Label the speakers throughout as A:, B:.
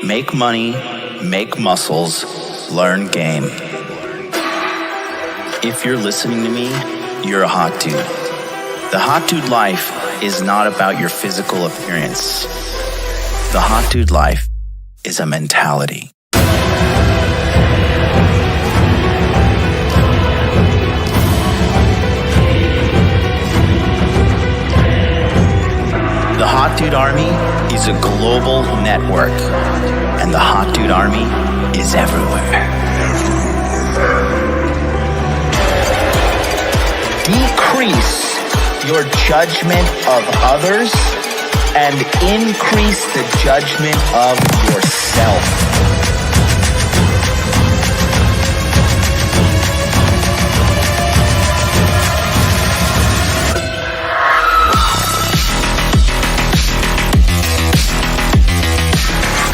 A: Make money, make muscles, learn game. If you're listening to me, you're a hot dude. The hot dude life is not about your physical appearance. The hot dude life is a mentality. The Hot Dude Army is a global network, and the Hot Dude Army is everywhere. Decrease your judgment of others and increase the judgment of yourself.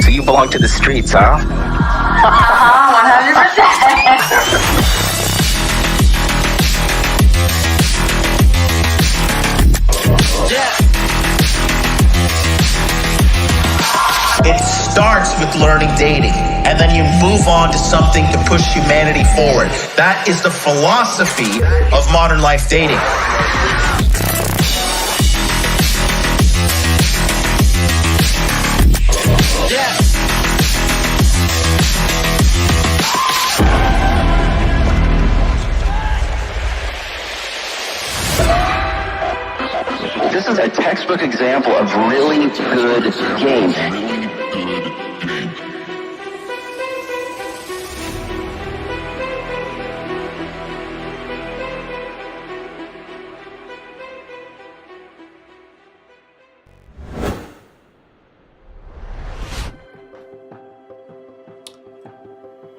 A: So you belong to the streets, huh?
B: 100%.
A: It starts with learning dating, and then you move on to something to push humanity forward. That is the philosophy of modern life dating.
C: This is a textbook example of really good game.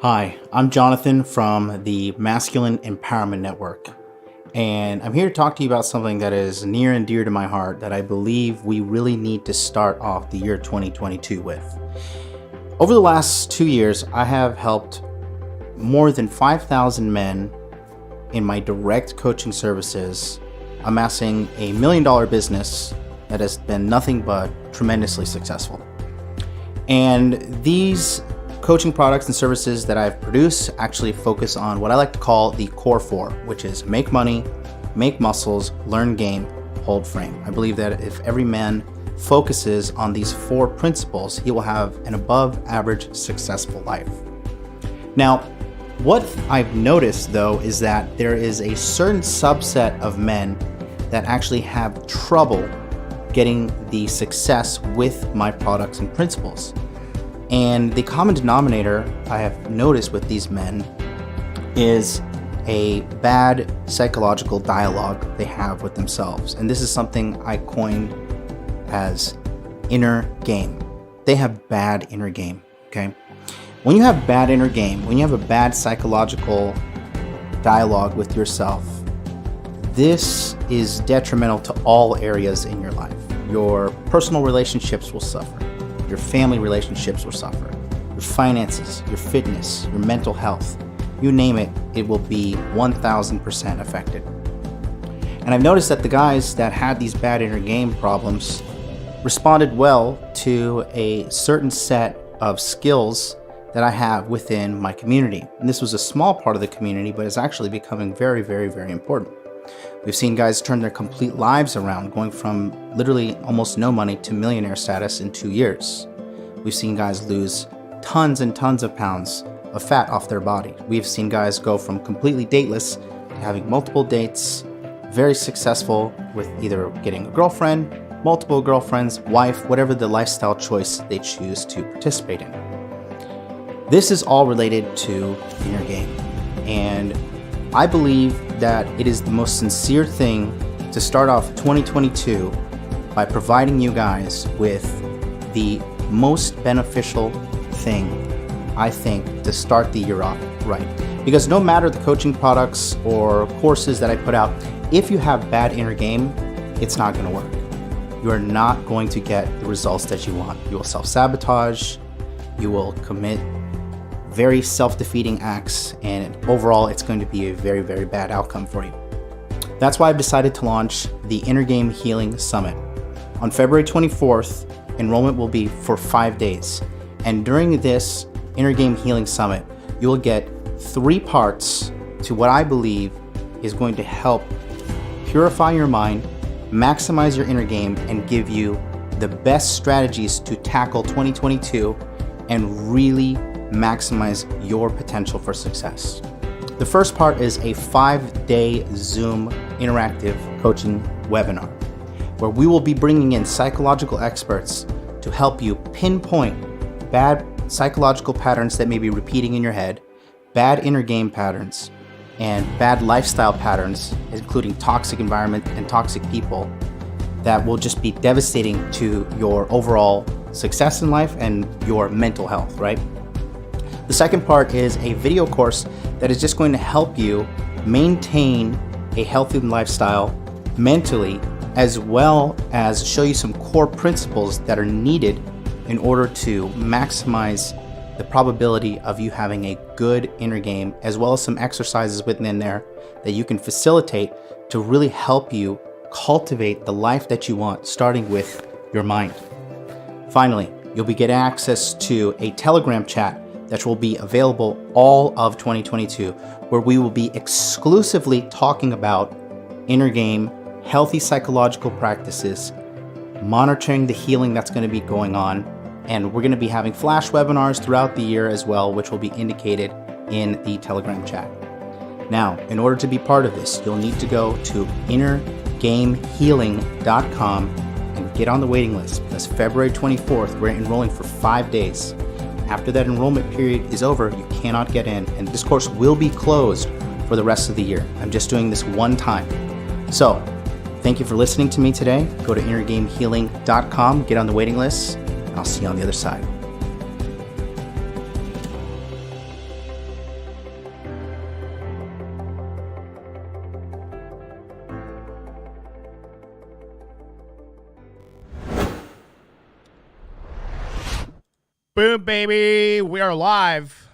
D: Hi, I'm Jonathan from the Masculine Empowerment Network, and I'm here to talk to you about something that is near and dear to my heart that I believe we really need to start off the year 2022 with. Over the last 2 years, I have helped more than 5,000 men in my direct coaching services, amassing $1 million business that has been nothing but tremendously successful. And these coaching products and services that I've produced actually focus on what I like to call the core four, which is make money, make muscles, learn game, hold frame. I believe that if every man focuses on these four principles, he will have an above average successful life. Now, what I've noticed though is that there is a certain subset of men that actually have trouble getting the success with my products and principles. And the common denominator I have noticed with these men is a bad psychological dialogue they have with themselves. And this is something I coined as inner game. They have bad inner game, okay? When you have bad inner game, when you have a bad psychological dialogue with yourself, this is detrimental to all areas in your life. Your personal relationships will suffer. Your family relationships will suffer. Your finances, your fitness, your mental health, you name it, it will be 1,000% affected. And I've noticed that the guys that had these bad inner game problems responded well to a certain set of skills that I have within my community. And this was a small part of the community, but it's actually becoming very, very, very important. We've seen guys turn their complete lives around, going from literally almost no money to millionaire status in 2 years. We've seen guys lose tons and tons of pounds of fat off their body. We've seen guys go from completely dateless to having multiple dates, very successful with either getting a girlfriend, multiple girlfriends, wife, whatever the lifestyle choice they choose to participate in. This is all related to inner game. And I believe that it is the most sincere thing to start off 2022 by providing you guys with the most beneficial thing, I think, to start the year off right. Because no matter the coaching products or courses that I put out, if you have bad inner game, it's not going to work. You are not going to get the results that you want. You will self-sabotage, you will commit very self-defeating acts, and overall it's going to be a very, very bad outcome for you. That's why I've decided to launch the Inner Game Healing Summit. On February 24th, enrollment will be for 5 days. And during this Inner Game Healing Summit, you will get 3 parts to what I believe is going to help purify your mind, maximize your inner game, and give you the best strategies to tackle 2022 and really maximize your potential for success. The first part is a 5-day Zoom interactive coaching webinar, where we will be bringing in psychological experts to help you pinpoint bad psychological patterns that may be repeating in your head, bad inner game patterns, and bad lifestyle patterns, including toxic environment and toxic people, that will just be devastating to your overall success in life and your mental health, right? The second part is a video course that is just going to help you maintain a healthy lifestyle mentally, as well as show you some core principles that are needed in order to maximize the probability of you having a good inner game, as well as some exercises within there that you can facilitate to really help you cultivate the life that you want, starting with your mind. Finally, you'll be getting access to a Telegram chat that will be available all of 2022, where we will be exclusively talking about inner game, healthy psychological practices, monitoring the healing that's going to be going on, and we're going to be having flash webinars throughout the year as well, which will be indicated in the Telegram chat. Now, in order to be part of this, you'll need to go to innergamehealing.com and get on the waiting list, because February 24th, we're enrolling for 5 days. After that enrollment period is over, you cannot get in, and this course will be closed for the rest of the year. I'm just doing this one time. So, thank you for listening to me today. Go to innergamehealing.com, get on the waiting list, and I'll see you on the other side.
E: Boom, baby. We are live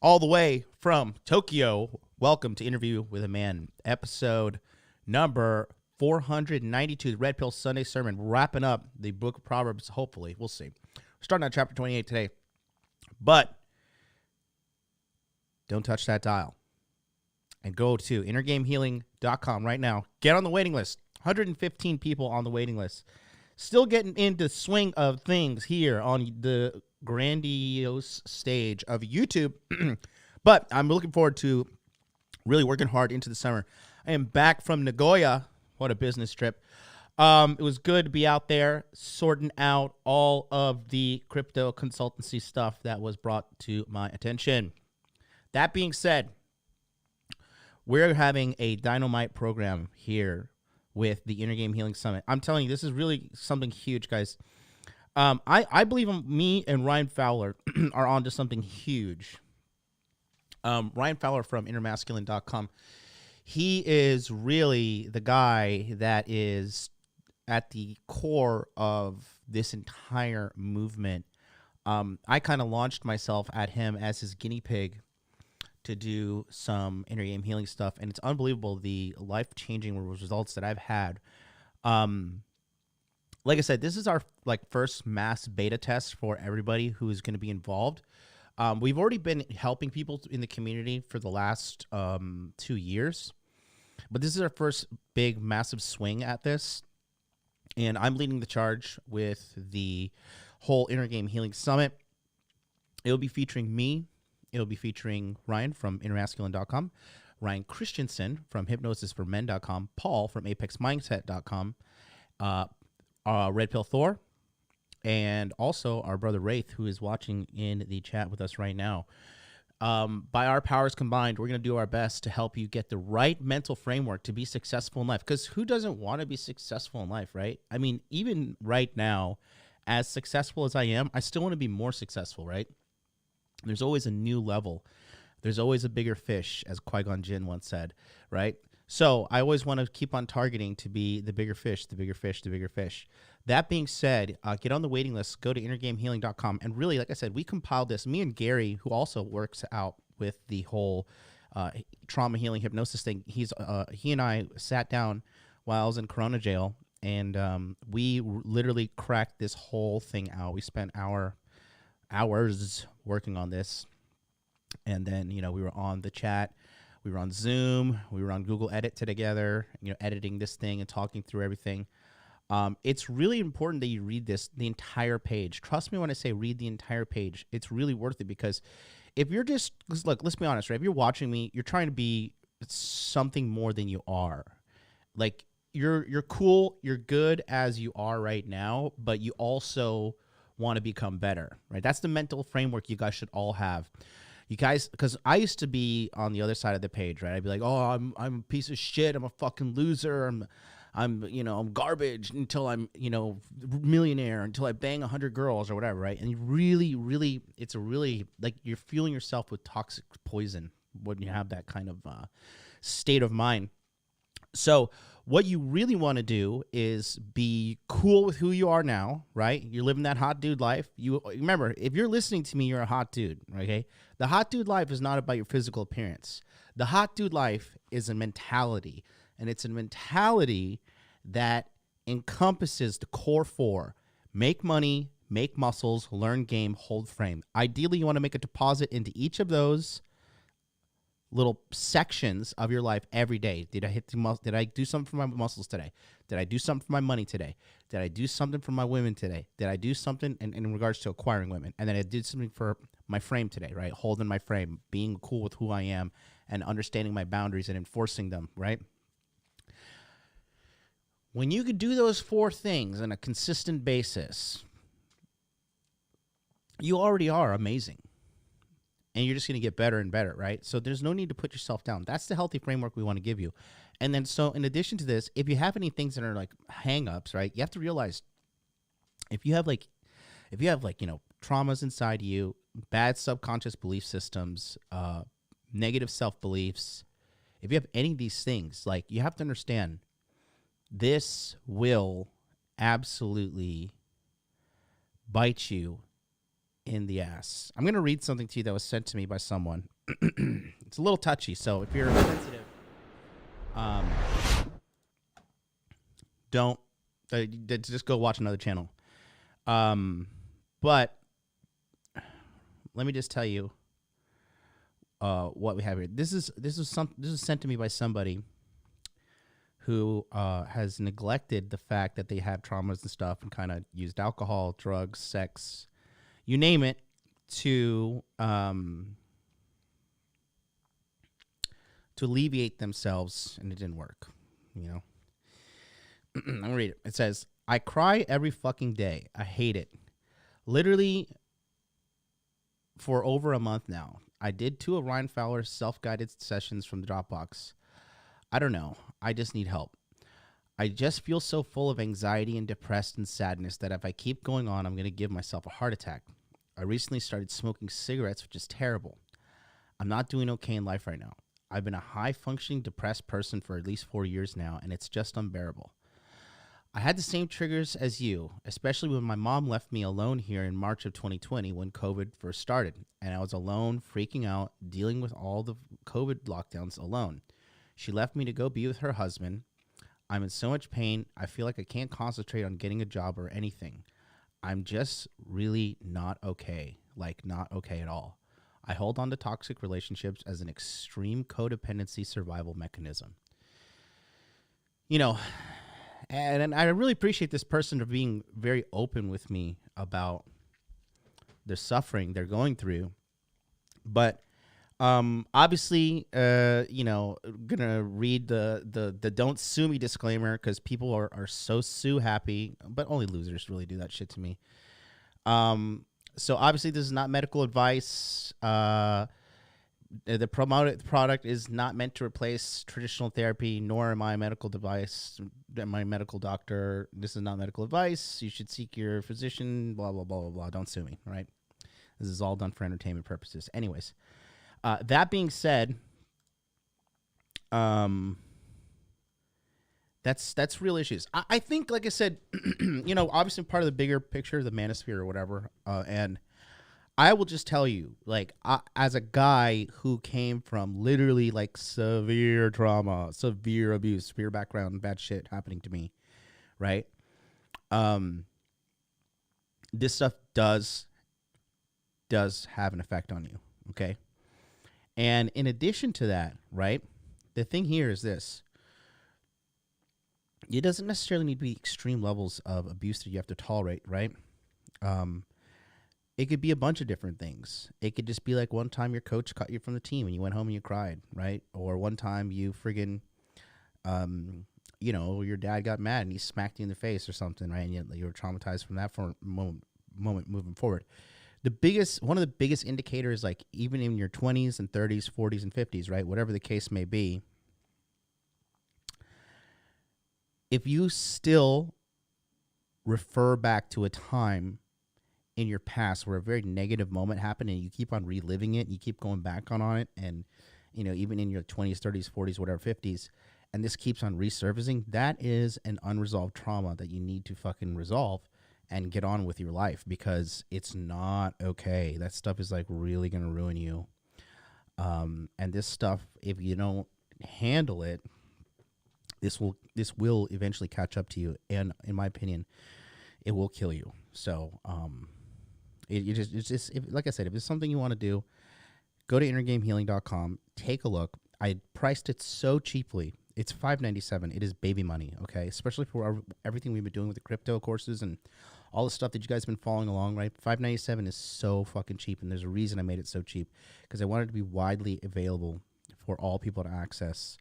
E: all the way from Tokyo. Welcome to Interview with a Man, episode number 492, the Red Pill Sunday Sermon, wrapping up the book of Proverbs, hopefully. We'll see. We're starting on chapter 28 today. But don't touch that dial. And go to innergamehealing.com right now. Get on the waiting list. 115 people on the waiting list. Still getting into the swing of things here on the grandiose stage of YouTube. But I'm looking forward to really working hard into the summer. I am back from Nagoya. What a business trip. It was good to be out there sorting out all of the crypto consultancy stuff that was brought to my attention. That being said, we're having a dynamite program here with the Inner Game Healing Summit. I'm telling you, this is really something huge, guys. I believe me and Ryan Fowler are onto something huge. Ryan Fowler from InnerMasculine.com. He is really the guy that is at the core of this entire movement. I kind of launched myself at him as his guinea pig to do some inner game healing stuff, and it's unbelievable the life-changing results that I've had. Like I said, this is our first mass beta test for everybody who is going to be involved. We've already been helping people in the community for the last 2 years, but this is our first big, massive swing at this, and I'm leading the charge with the whole Inner Game Healing Summit. It'll be featuring me. It'll be featuring Ryan from InnerMasculine.com, Ryan Christensen from HypnosisForMen.com, Paul from ApexMindset.com, Red Pill Thor, and also our brother Wraith, who is watching in the chat with us right now. By our powers combined, we're going to do our best to help you get the right mental framework to be successful in life. Because who doesn't want to be successful in life, right? I mean, even right now, as successful as I am, I still want to be more successful, right? There's always a new level. There's always a bigger fish, as Qui-Gon Jinn once said, right? So I always want to keep on targeting to be the bigger fish, the bigger fish, the bigger fish. That being said, get on the waiting list, go to innergamehealing.com. And really, like I said, we compiled this. Me and Gary, who also works out with the whole trauma healing hypnosis thing, he and I sat down while I was in Corona jail, and we literally cracked this whole thing out. We spent hours working on this. And then, we were on the chat, we were on Zoom, we were on Google Edit together, editing this thing and talking through everything. It's really important that you read the entire page. Trust me when I say read the entire page. It's really worth it, because if you're just, look, let's be honest, right? If you're watching me, you're trying to be something more than you are. Like, you're cool, you're good as you are right now, but you also want to become better, right? That's the mental framework you guys should all have. You guys, because I used to be on the other side of the page, right? I'd be like, oh, I'm a piece of shit. I'm a fucking loser. I'm garbage until I'm, millionaire, until I bang 100 girls or whatever, right? And you really, it's a really, like, you're fueling yourself with toxic poison when you have that kind of state of mind. So what you really want to do is be cool with who you are now, right? You're living that hot dude life. You remember, if you're listening to me, you're a hot dude, okay? The hot dude life is not about your physical appearance. The hot dude life is a mentality, and it's a mentality that encompasses the core four: make money, make muscles, learn game, hold frame. Ideally, you want to make a deposit into each of those little sections of your life every day. Did I do something for my muscles today? Did I do something for my money today? Did I do something for my women today? Did I do something in regards to acquiring women? And then I did something for my frame today, right? Holding my frame, being cool with who I am, and understanding my boundaries and enforcing them, right? When you could do those four things on a consistent basis, you already are amazing. And you're just going to get better and better, right? So there's no need to put yourself down. That's the healthy framework we want to give you. And then, so in addition to this, if you have any things that are like hang-ups, right, you have to realize if you have traumas inside you, bad subconscious belief systems, negative self-beliefs, if you have any of these things, like, you have to understand this will absolutely bite you in the ass. I'm going to read something to you that was sent to me by someone. It's a little touchy, so if you're sensitive, don't just go watch another channel. But let me just tell you what we have here. This is sent to me by somebody who has neglected the fact that they have traumas and stuff, and kind of used alcohol, drugs, sex, you name it, to alleviate themselves, and it didn't work, I'm gonna read it. It says, I cry every fucking day. I hate it. Literally for over a month now. I did 2 of Ryan Fowler's self-guided sessions from the Dropbox. I don't know. I just need help. I just feel so full of anxiety and depressed and sadness that if I keep going on, I'm going to give myself a heart attack. I recently started smoking cigarettes, which is terrible. I'm not doing okay in life right now. I've been a high-functioning depressed person for at least 4 years now, and it's just unbearable. I had the same triggers as you, especially when my mom left me alone here in March of 2020 when COVID first started, and I was alone, freaking out, dealing with all the COVID lockdowns alone. She left me to go be with her husband. I'm in so much pain, I feel like I can't concentrate on getting a job or anything. I'm just really not okay, like not okay at all. I hold on to toxic relationships as an extreme codependency survival mechanism. And I really appreciate this person for being very open with me about the suffering they're going through. But obviously, gonna read the don't sue me disclaimer, because people are so sue happy, but only losers really do that shit to me. So obviously this is not medical advice. The promoted product is not meant to replace traditional therapy, nor am I a medical device. Am I a medical doctor? This is not medical advice. You should seek your physician, blah, blah, blah, blah, blah. Don't sue me, right? This is all done for entertainment purposes. Anyways, that being said, that's real issues. I think, like I said, obviously part of the bigger picture, the manosphere or whatever, and I will just tell you, like, as a guy who came from literally like severe trauma, severe abuse, severe background, bad shit happening to me, right? This stuff does does have an effect on you. Okay. And in addition to that, right, the thing here is this. It doesn't necessarily need to be extreme levels of abuse that you have to tolerate, right? It could be a bunch of different things. It could just be like one time your coach cut you from the team and you went home and you cried, right? Or one time you friggin', your dad got mad and he smacked you in the face or something, right? And you were traumatized from that for a moment moving forward. One of the biggest indicators, like even in your 20s and 30s, 40s and 50s, right? Whatever the case may be, if you still refer back to a time in your past where a very negative moment happened and you keep on reliving it, and you keep going back on it, and even in your 20s, 30s, 40s, whatever, 50s, and this keeps on resurfacing, that is an unresolved trauma that you need to fucking resolve and get on with your life, because it's not okay. That stuff is like really going to ruin you. And this stuff, if you don't handle it, this will eventually catch up to you, and in my opinion, it will kill you. So, like I said, if it's something you want to do, go to innergamehealing.com, take a look. I priced it so cheaply. It's $5.97. It is baby money, okay? Especially for everything we've been doing with the crypto courses and all the stuff that you guys have been following along, right? $5.97 is so fucking cheap, and there's a reason I made it so cheap, because I wanted it to be widely available for all people to access.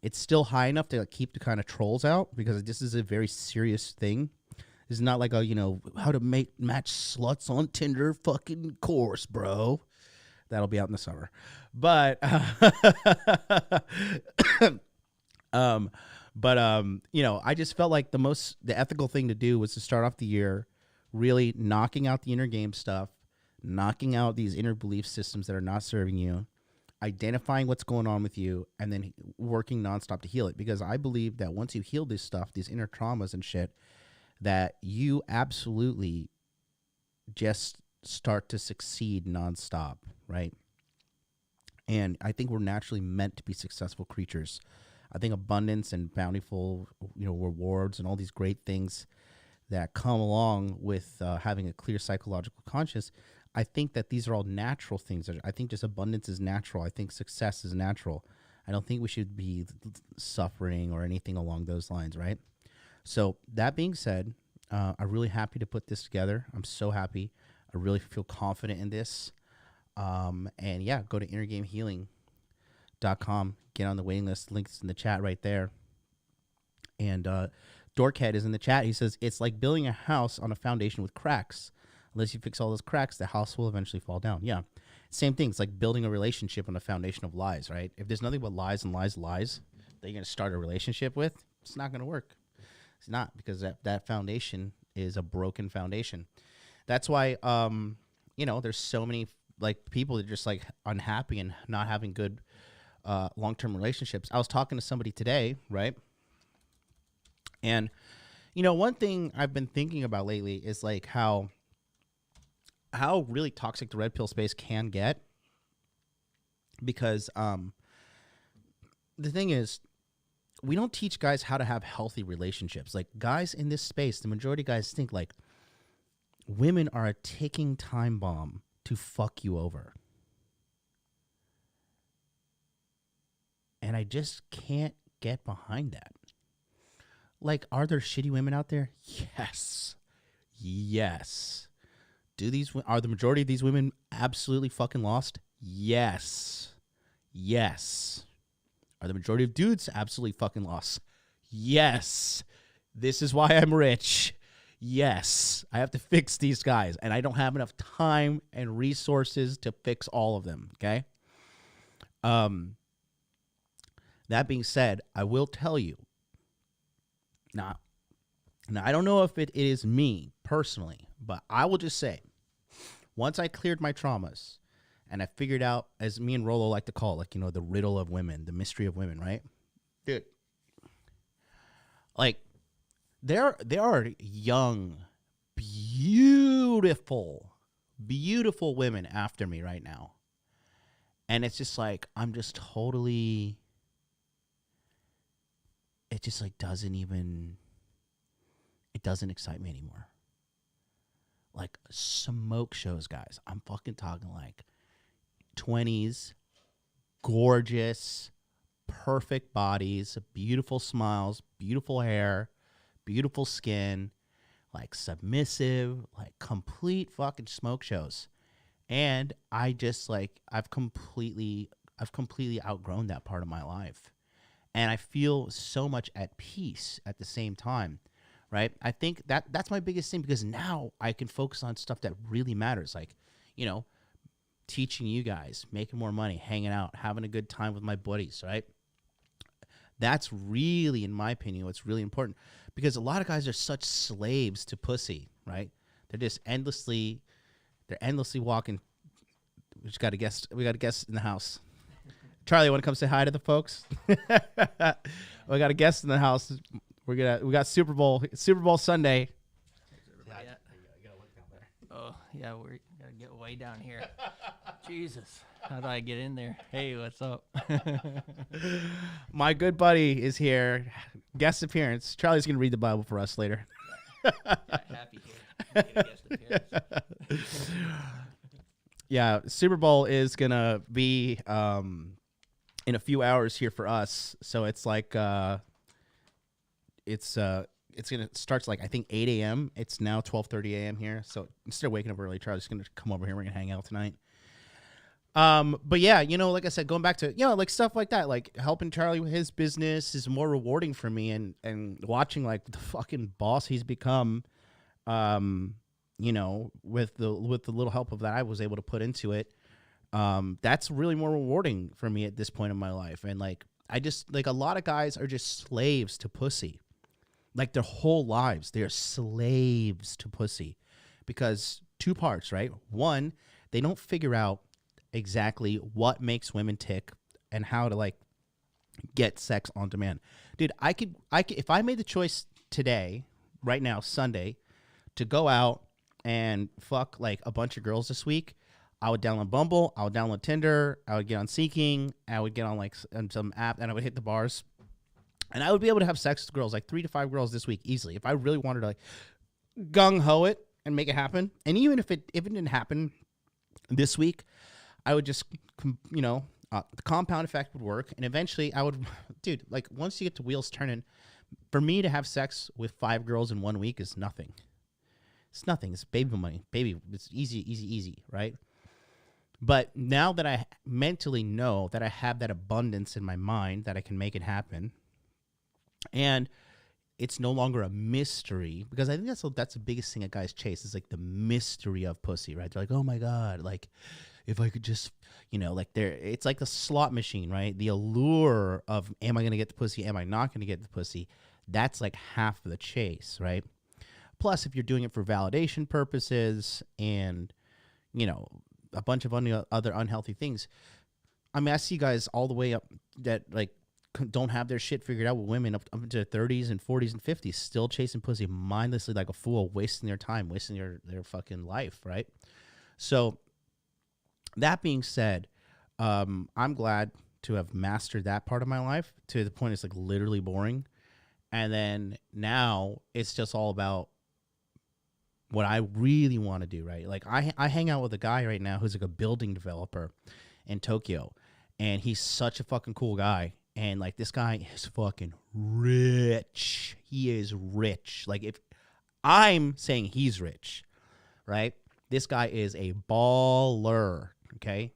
E: It's still high enough to keep the kind of trolls out, because this is a very serious thing. It's not like a, how to match sluts on Tinder fucking course, bro. That'll be out in the summer. But, I just felt like the ethical thing to do was to start off the year really knocking out the inner game stuff, knocking out these inner belief systems that are not serving you, identifying what's going on with you, and then working nonstop to heal it. Because I believe that once you heal this stuff, these inner traumas and shit, that you absolutely just start to succeed nonstop, right? And I think we're naturally meant to be successful creatures. I think abundance and bountiful, rewards and all these great things that come along with having a clear psychological conscience, I think that these are all natural things. I think just abundance is natural. I think success is natural. I don't think we should be suffering or anything along those lines, right? So that being said, I'm really happy to put this together. I'm so happy. I really feel confident in this. And yeah, go to innergamehealing.com. Get on the waiting list. Links in the chat right there. And Dorkhead is in the chat. He says, it's like building a house on a foundation with cracks. Unless you fix all those cracks, the house will eventually fall down. Yeah. Same thing. It's like building a relationship on a foundation of lies, right? If there's nothing but lies and lies that you're going to start a relationship with, it's not going to work. It's not, because that foundation is a broken foundation. That's why, there's so many people that are just unhappy and not having good long-term relationships. I was talking to somebody today, right? And, one thing I've been thinking about lately is how really toxic the red pill space can get. Because the thing is, we don't teach guys how to have healthy relationships. Guys in this space, the majority of guys think women are a ticking time bomb to fuck you over. And I just can't get behind that. Are there shitty women out there? Yes. Yes. Are the majority of these women absolutely fucking lost? Yes. Yes. Are the majority of dudes absolutely fucking lost? Yes. This is why I'm rich. Yes. I have to fix these guys, and I don't have enough time and resources to fix all of them, okay? That being said, I will tell you. Now I don't know if it is me personally, but I will just say, once I cleared my traumas and I figured out, as me and Rolo like to call it, the riddle of women, the mystery of women, right? Dude, there are young, beautiful women after me right now. And it's just I'm just totally, it just doesn't excite me anymore. like smoke shows, guys. I'm fucking talking like 20s, gorgeous, perfect bodies, beautiful smiles, beautiful hair, beautiful skin, like submissive, like complete fucking smoke shows. And I just like I've completely outgrown that part of my life. And I feel so much at peace at the same time, right? I think that's my biggest thing, because now I can focus on stuff that really matters, like, you know, teaching you guys, making more money, hanging out, having a good time with my buddies, right? That's really, in my opinion, what's really important, because a lot of guys are such slaves to pussy, right? They're just endlessly walking. We got a guest in the house. Charlie, want to come say hi to the folks? We got a guest in the house. We got Super Bowl Sunday.
F: Yeah. Oh yeah, we gotta get way down here. Jesus, how do I get in there? Hey, what's up?
E: My good buddy is here. Guest appearance. Charlie's gonna read the Bible for us later.
F: Happy here. Get a guest appearance.
E: Yeah, Super Bowl is gonna be in a few hours here for us. So it's like it's gonna starts like I think 8 a.m. It's now 12:30 a.m. here. So instead of waking up early, Charlie's gonna come over here. We're gonna hang out tonight. But yeah, you know, like I said, going back to, you know, like stuff like that, like helping Charlie with his business is more rewarding for me, and watching like the fucking boss he's become, you know, with the little help of that I was able to put into it. That's really more rewarding for me at this point in my life. And like, I just, like, a lot of guys are just slaves to pussy. Like their whole lives, they're slaves to pussy, because two parts, right? One, they don't figure out exactly what makes women tick and how to like get sex on demand. Dude, I could if I made the choice today, right now, Sunday, to go out and fuck like a bunch of girls this week, I would download Bumble, I would download Tinder, I would get on Seeking, I would get on like some app, and I would hit the bars, and I would be able to have sex with girls, like 3 to 5 girls this week easily, if I really wanted to like gung ho it and make it happen. And even if it didn't happen this week, I would just, you know, the compound effect would work, and eventually I would, dude, like once you get the wheels turning, for me to have sex with 5 girls in 1 week is nothing. It's nothing. It's baby money. Baby, it's easy, right? But now that I mentally know that I have that abundance in my mind, that I can make it happen, and it's no longer a mystery, because I think that's the biggest thing that guys chase, is like the mystery of pussy, right? They're like, oh my God, like if I could just, you know, like it's like the slot machine, right? The allure of, am I going to get the pussy? Am I not going to get the pussy? That's like half of the chase, right? Plus, if you're doing it for validation purposes and, you know, a bunch of other unhealthy things. I mean, I see guys all the way up that like don't have their shit figured out with women up into their 30s and 40s and 50s, still chasing pussy mindlessly like a fool, wasting their time, wasting their fucking life, right? So that being said, I'm glad to have mastered that part of my life to the point it's like literally boring. And then now it's just all about what I really want to do, right? Like I hang out with a guy right now who's like a building developer in Tokyo, and he's such a fucking cool guy. And like this guy is fucking rich. He is rich. Like if I'm saying he's rich, right? This guy is a baller, okay?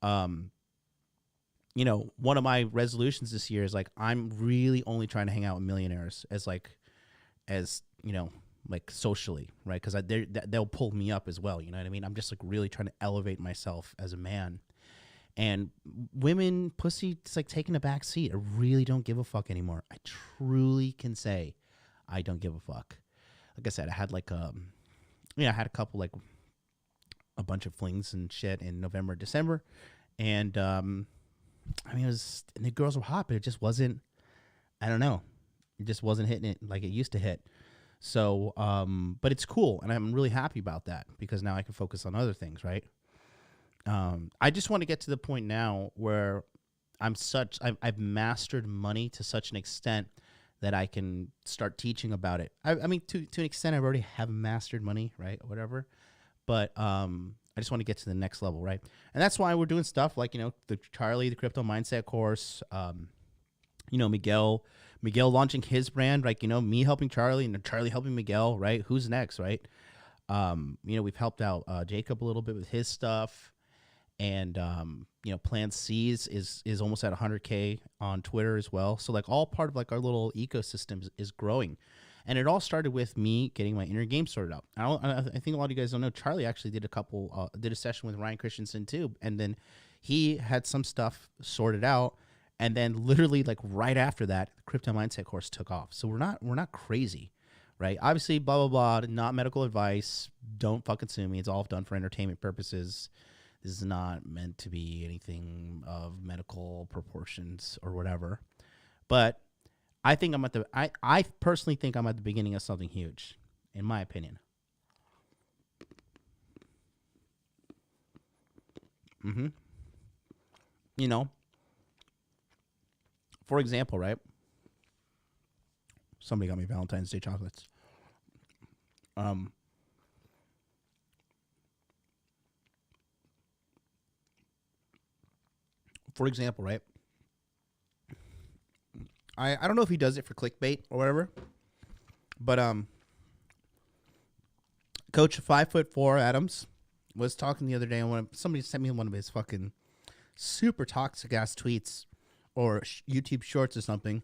E: You know, one of my resolutions this year is like I'm really only trying to hang out with millionaires as you know, like socially, right? Because they'll pull me up as well. You know what I mean? I'm just like really trying to elevate myself as a man. And women, pussy, it's like taking a back seat. I really don't give a fuck anymore. I truly can say I don't give a fuck. Like I said, I had like I had a couple like a bunch of flings and shit in November, December, and I mean, and the girls were hot, but it just wasn't. I don't know, it just wasn't hitting it like it used to hit. So, but it's cool, and I'm really happy about that because now I can focus on other things, right? I just want to get to the point now where I've mastered money to such an extent that I can start teaching about it. I mean, to an extent, I already have mastered money, right? Whatever. But I just want to get to the next level, right? And that's why we're doing stuff like, the Charlie, the crypto mindset course, Miguel launching his brand, like, me helping Charlie and Charlie helping Miguel, right? Who's next, right? We've helped out Jacob a little bit with his stuff. And, Plan C's is almost at 100K on Twitter as well. So like all part of like our little ecosystem is growing. And it all started with me getting my inner game sorted out. I think a lot of you guys don't know, Charlie actually did a session with Ryan Christensen too. And then he had some stuff sorted out. And then literally like right after that, the crypto mindset course took off. So we're not crazy, right? Obviously, blah, blah, blah, not medical advice. Don't fucking sue me. It's all done for entertainment purposes. This is not meant to be anything of medical proportions or whatever. But I think I personally think I'm at the beginning of something huge, in my opinion. For example, right? Somebody got me Valentine's Day chocolates. For example, right? I don't know if he does it for clickbait or whatever, but Coach 5'4" Adams was talking the other day, and somebody sent me one of his fucking super toxic ass tweets or YouTube shorts or something,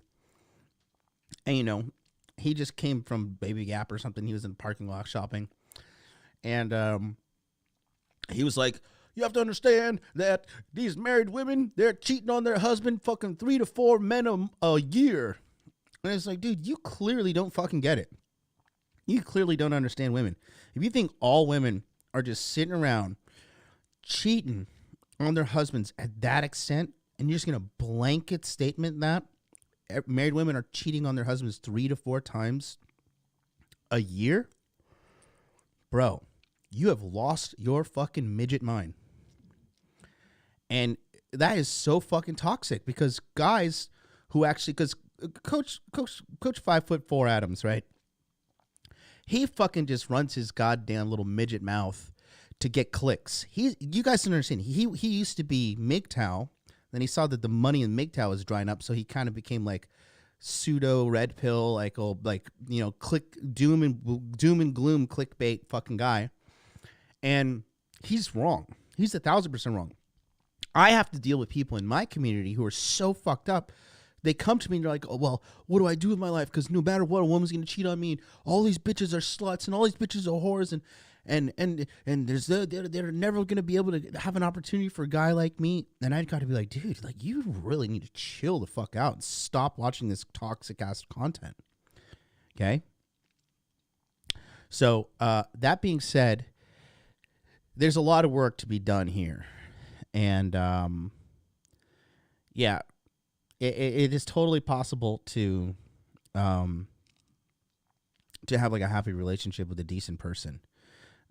E: and he just came from Baby Gap or something. He was in the parking lot shopping, and he was like, you have to understand that these married women, they're cheating on their husband fucking 3 to 4 men a year. And it's like, dude, you clearly don't fucking get it. You clearly don't understand women. If you think all women are just sitting around cheating on their husbands at that extent, and you're just going to blanket statement that married women are cheating on their husbands 3 to 4 times a year, bro, you have lost your fucking midget mind. And that is so fucking toxic, because guys who actually, because Coach 5'4" Adams, right? He fucking just runs his goddamn little midget mouth to get clicks. You guys don't understand. He used to be MGTOW, then he saw that the money in MGTOW was drying up, so he kind of became like pseudo red pill, click doom and gloom clickbait fucking guy. And he's wrong. He's 1,000% wrong. I have to deal with people in my community who are so fucked up. They come to me and they're like, oh, well, what do I do with my life? Because no matter what, a woman's going to cheat on me. And all these bitches are sluts and all these bitches are whores. And they're never going to be able to have an opportunity for a guy like me. And I got to be like, dude, like, you really need to chill the fuck out and stop watching this toxic ass content. Okay? So that being said, there's a lot of work to be done here. And, it is totally possible to have like a happy relationship with a decent person.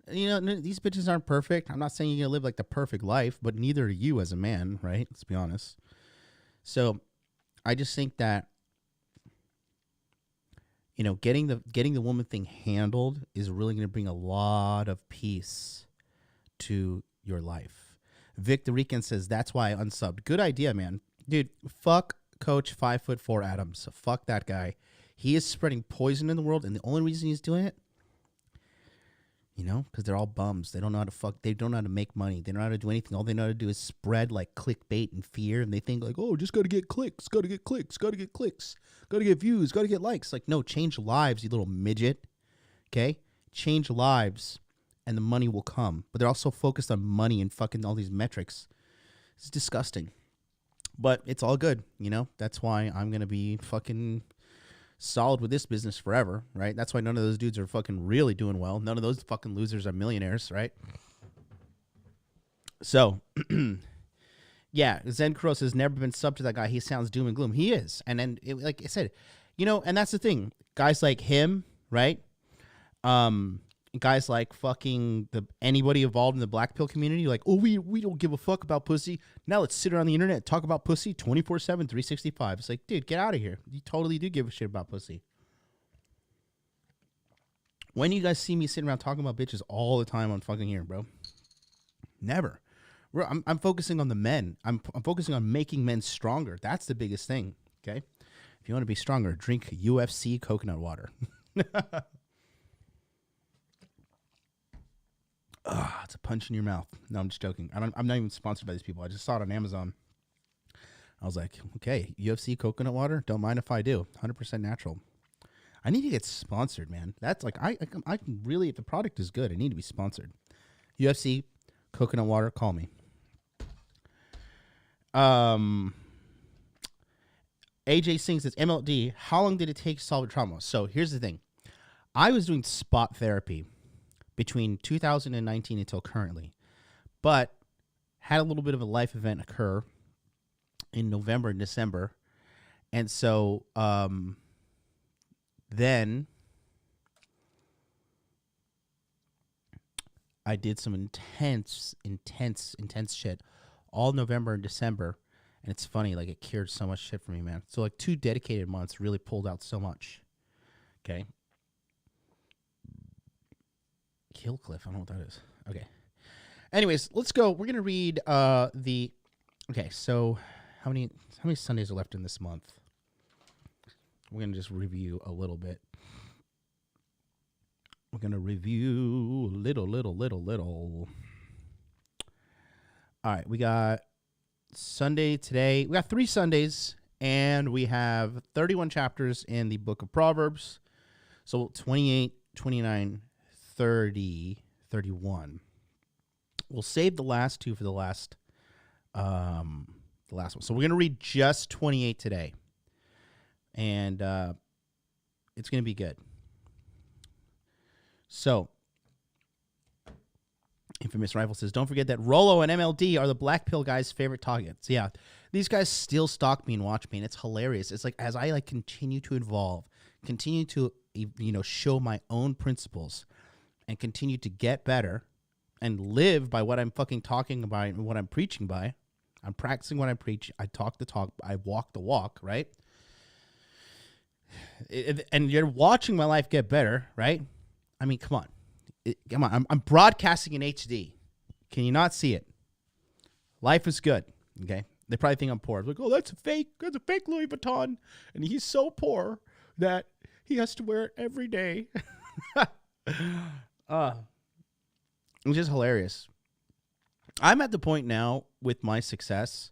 E: These bitches aren't perfect. I'm not saying you're going to live like the perfect life, but neither are you as a man, right? Let's be honest. So I just think that, getting the woman thing handled is really going to bring a lot of peace to your life. Vic the Rican says, that's why I unsubbed. Good idea, man. Dude, fuck Coach 5'4" Adams. Fuck that guy. He is spreading poison in the world, and the only reason he's doing it, because they're all bums. They don't know how to fuck. They don't know how to make money. They don't know how to do anything. All they know how to do is spread like clickbait and fear, and they think like, oh, just got to get clicks, got to get clicks, got to get clicks, got to get views, got to get likes. Like, no, change lives, you little midget. Okay? Change lives, and the money will come. But they're also focused on money and fucking all these metrics. It's disgusting. But it's all good, That's why I'm going to be fucking solid with this business forever, right? That's why none of those dudes are fucking really doing well. None of those fucking losers are millionaires, right? So, yeah, Zen Cross has never been subbed to that guy. He sounds doom and gloom. He is. And then, like I said, and that's the thing. Guys like him, right? guys like fucking anybody involved in the black pill community, like, oh, we don't give a fuck about pussy. Now let's sit around the internet and talk about pussy 24/7, 365. It's like, dude, get out of here. You totally do give a shit about pussy. When you guys see me sitting around talking about bitches all the time on fucking here, bro? Never. I'm focusing on the men. I'm focusing on making men stronger. That's the biggest thing, okay? If you want to be stronger, drink UFC coconut water. It's a punch in your mouth. No, I'm just joking. I'm not even sponsored by these people. I just saw it on Amazon. I was like, okay, UFC coconut water? Don't mind if I do. 100% natural. I need to get sponsored, man. That's like, I can really, if the product is good, I need to be sponsored. UFC coconut water, call me. AJ Singh says, MLD, how long did it take to solve a trauma? So here's the thing. I was doing spot therapy between 2019 until currently, but had a little bit of a life event occur in November and December. And so then I did some intense shit all November and December. And it's funny, like it cured so much shit for me, man. So like 2 dedicated months really pulled out so much. Okay. Killcliff, I don't know what that is. Okay. Anyways, let's go. We're gonna read okay, so how many Sundays are left in this month? We're gonna just review a little bit. We're gonna review little. All right, we got Sunday today. We got 3 Sundays, and we have 31 chapters in the book of Proverbs. So 28, 29, 30, 31. We'll save the last 2 for the last one. So we're going to read just 28 today. And it's going to be good. So, Infamous Rifle says, don't forget that Rolo and MLD are the black pill guys' favorite targets. Yeah, these guys still stalk me and watch me, and it's hilarious. It's like as I like continue to evolve, continue to show my own principles, and continue to get better and live by what I'm fucking talking about and what I'm preaching by. I'm practicing what I preach. I talk the talk. I walk the walk, right? And you're watching my life get better, right? I mean, come on. I'm broadcasting in HD. Can you not see it? Life is good, okay? They probably think I'm poor. Like, oh, that's a fake Louis Vuitton. And he's so poor that he has to wear it every day. It's just hilarious. I'm at the point now with my success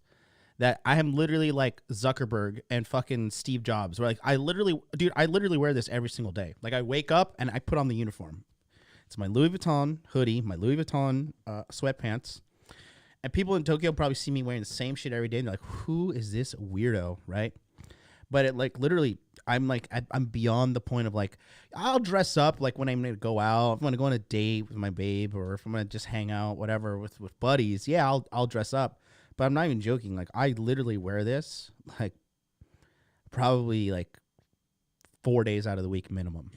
E: that I am literally like Zuckerberg and fucking Steve Jobs. Where like I literally wear this every single day. Like I wake up and I put on the uniform. It's my Louis Vuitton hoodie, my Louis Vuitton sweatpants. And people in Tokyo probably see me wearing the same shit every day. And they're like, who is this weirdo, right? But it like literally, I'm beyond the point of like, I'll dress up like when I'm going to go out. If I'm going to go on a date with my babe or if I'm going to just hang out, whatever, with buddies. Yeah, I'll dress up. But I'm not even joking. Like I literally wear this like probably like 4 days out of the week minimum.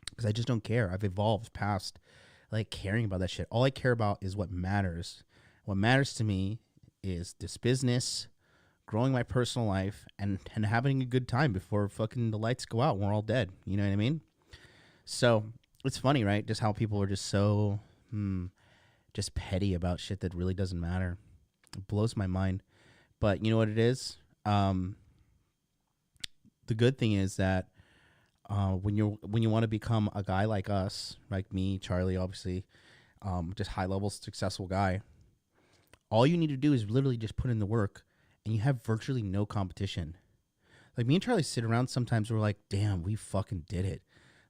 E: Because I just don't care. I've evolved past like caring about that shit. All I care about is what matters. What matters to me is this business, growing my personal life, and having a good time before fucking the lights go out and we're all dead. You know what I mean? So it's funny, right? Just how people are just so just petty about shit that really doesn't matter. It blows my mind. But you know what it is? The good thing is that when you want to become a guy like us, like me, Charlie, obviously, just high level successful guy, all you need to do is literally just put in the work, and you have virtually no competition. Like me and Charlie sit around sometimes. We're like, damn, we fucking did it.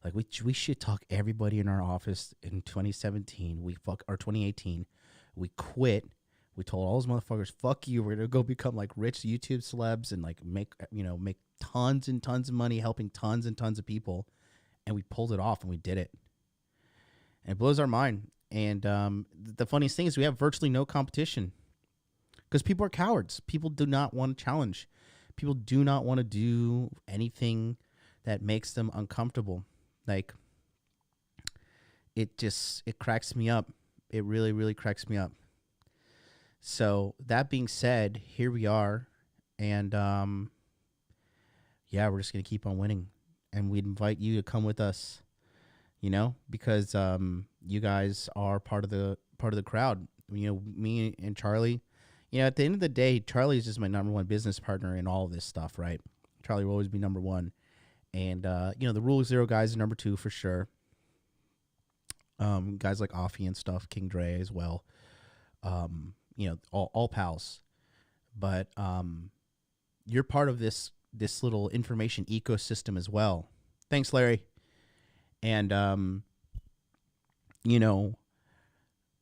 E: Like we should talk everybody in our office in 2017. Or 2018. We quit. We told all those motherfuckers, fuck you. We're gonna go become like rich YouTube celebs and like make tons and tons of money helping tons and tons of people. And we pulled it off and we did it. And it blows our mind. And the funniest thing is we have virtually no competition because people are cowards. People do not want to challenge. People do not want to do anything that makes them uncomfortable. Like, it cracks me up. It really, really cracks me up. So that being said, here we are, and yeah, we're just gonna keep on winning, and we'd invite you to come with us, because you guys are part of the crowd. Me and Charlie. At the end of the day, Charlie is just my number one business partner in all of this stuff, right? Charlie will always be number one, and the Rule of Zero guys are number two for sure. Guys like Offie and stuff, King Dre as well. All pals, but you're part of this little information ecosystem as well. Thanks, Larry. And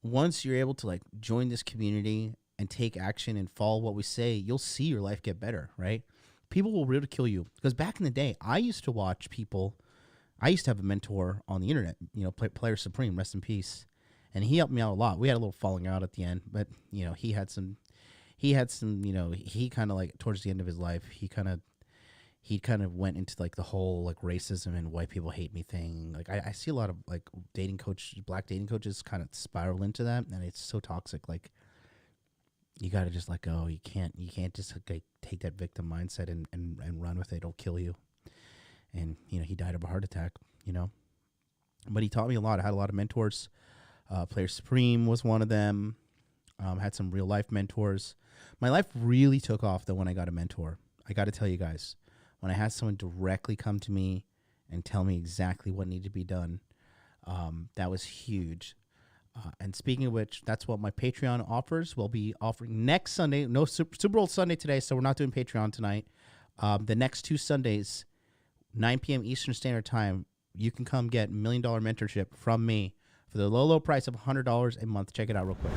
E: once you're able to join this community and take action and follow what we say, you'll see your life get better, right? People will ridicule you because back in the day, I used to watch people. I used to have a mentor on the internet, Player Supreme, rest in peace. And he helped me out a lot. We had a little falling out at the end, but he had some, he kind of towards the end of his life, he kind of went into the whole racism and white people hate me thing. I see a lot of black dating coaches kind of spiral into that, and it's so toxic. You got to just let go. You can't just take that victim mindset and run with it. It'll kill you. And he died of a heart attack. But he taught me a lot. I had a lot of mentors. Player Supreme was one of them. Had some real life mentors. My life really took off though when I got a mentor. I got to tell you guys, when I had someone directly come to me and tell me exactly what needed to be done, that was huge. And speaking of which, that's what my Patreon offers. We'll be offering next Sunday. No Super Bowl Sunday today, so we're not doing Patreon tonight. The next 2 Sundays, 9 p.m. Eastern Standard Time, you can come get $1 Million mentorship from me for the low price of $100 a month. Check it out real quick.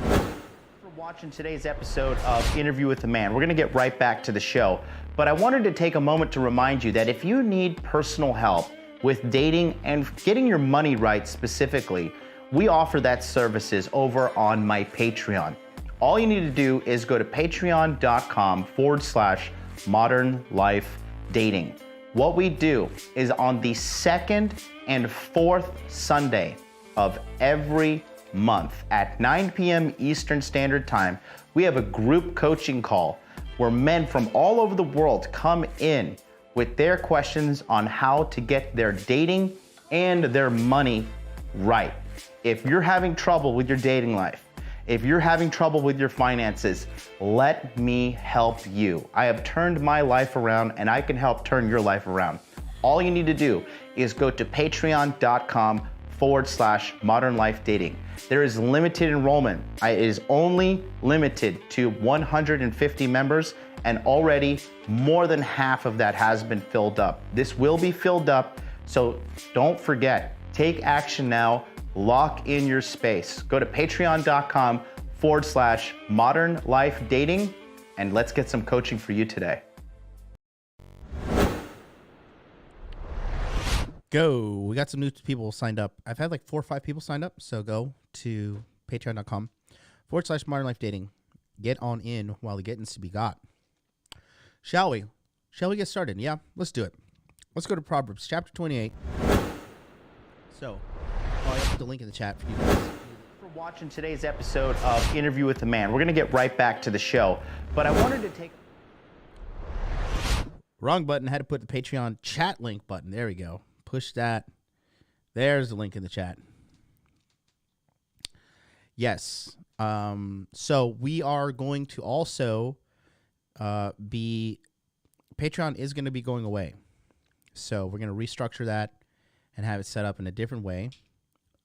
A: For watching today's episode of Interview with the Man. We're going to get right back to the show, but I wanted to take a moment to remind you that if you need personal help with dating and getting your money right specifically, we offer that services over on my Patreon. All you need to do is go to patreon.com/Modern Life Dating. What we do is on the 2nd and 4th Sunday of every month at 9 p.m. Eastern Standard Time, we have a group coaching call where men from all over the world come in with their questions on how to get their dating and their money right. If you're having trouble with your dating life, if you're having trouble with your finances, let me help you. I have turned my life around and I can help turn your life around. All you need to do is go to patreon.com/Modern Life Dating. There is limited enrollment. It is only limited to 150 members, and already more than half of that has been filled up. This will be filled up, so don't forget, take action now. Lock in your space. Go to patreon.com/Modern Life Dating, and let's get some coaching for you today.
E: Go. We got some new people signed up. I've had 4 or 5 people signed up, so go to patreon.com/Modern Life Dating. Get on in while the getting's to be got. Shall we? Shall we get started? Yeah, let's do it. Let's go to Proverbs chapter 28. So, I put the link in the chat for you guys.
A: For watching today's episode of Interview with the Man. We're going to get right back to the show, but I wanted to take...
E: Wrong button. Had to put the Patreon chat link button. There we go. Push that. There's the link in the chat. Yes. So we are going to also Patreon is going to be going away. So we're going to restructure that and have it set up in a different way.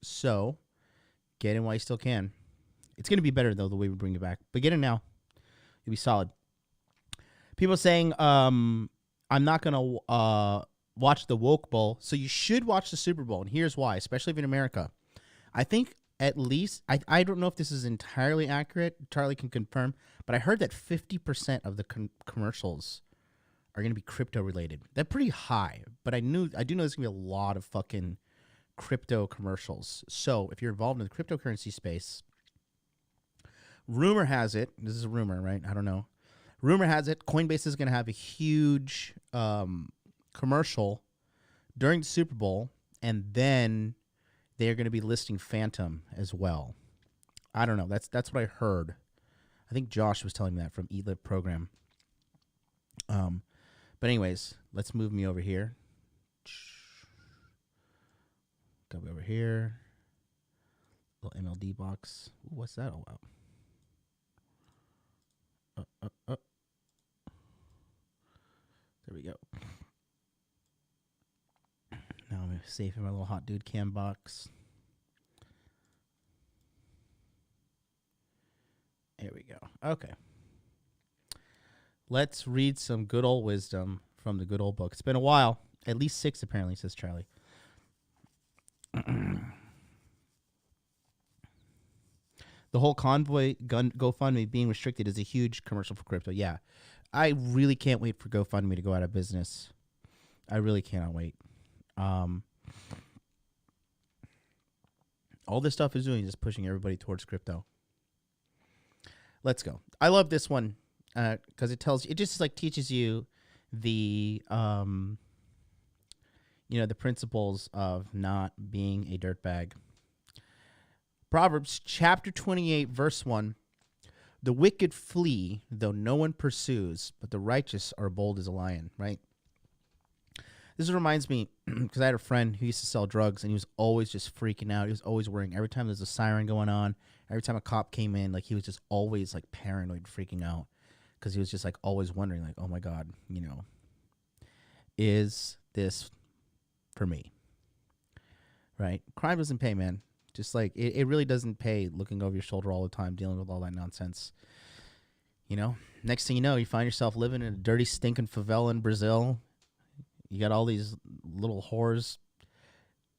E: So get in while you still can. It's going to be better, though, the way we bring it back. But get in now. You'll be solid. People saying, I'm not going to watch the Woke Bowl. So you should watch the Super Bowl. And here's why, especially if in America. I think at least, I don't know if this is entirely accurate. Charlie can confirm. But I heard that 50% of the commercials are going to be crypto related. They're pretty high. But I do know there's going to be a lot of fucking crypto commercials. So if you're involved in the cryptocurrency space, rumor has it, this is a rumor, right? I don't know. Rumor has it Coinbase is going to have a huge commercial during the Super Bowl, and then they're going to be listing Phantom as well. I don't know. That's what I heard. I think Josh was telling me that from eLip program. But anyways, let's move me over here. Got me over here. Little MLD box. Ooh, what's that all about? There we go. Now I'm going to save in my little hot dude cam box. There we go. Okay. Let's read some good old wisdom from the good old book. It's been a while. At least 6, apparently, says Charlie. The whole convoy GoFundMe being restricted is a huge commercial for crypto. Yeah. I really can't wait for GoFundMe to go out of business. I really cannot wait. All this stuff is doing is just pushing everybody towards crypto. Let's go. I love this one because it just like teaches you the the principles of not being a dirtbag. Proverbs chapter 28, verse 1. The wicked flee, though no one pursues, but the righteous are bold as a lion, right? This reminds me, because I had a friend who used to sell drugs, and he was always just freaking out. He was always worrying. Every time there's a siren going on, every time a cop came in, like he was just always like paranoid, freaking out, because he was just like always wondering, like, oh my God, is this for me? Right? Crime doesn't pay, man. Just like it really doesn't pay looking over your shoulder all the time, dealing with all that nonsense. Next thing you know, you find yourself living in a dirty, stinking favela in Brazil. You got all these little whores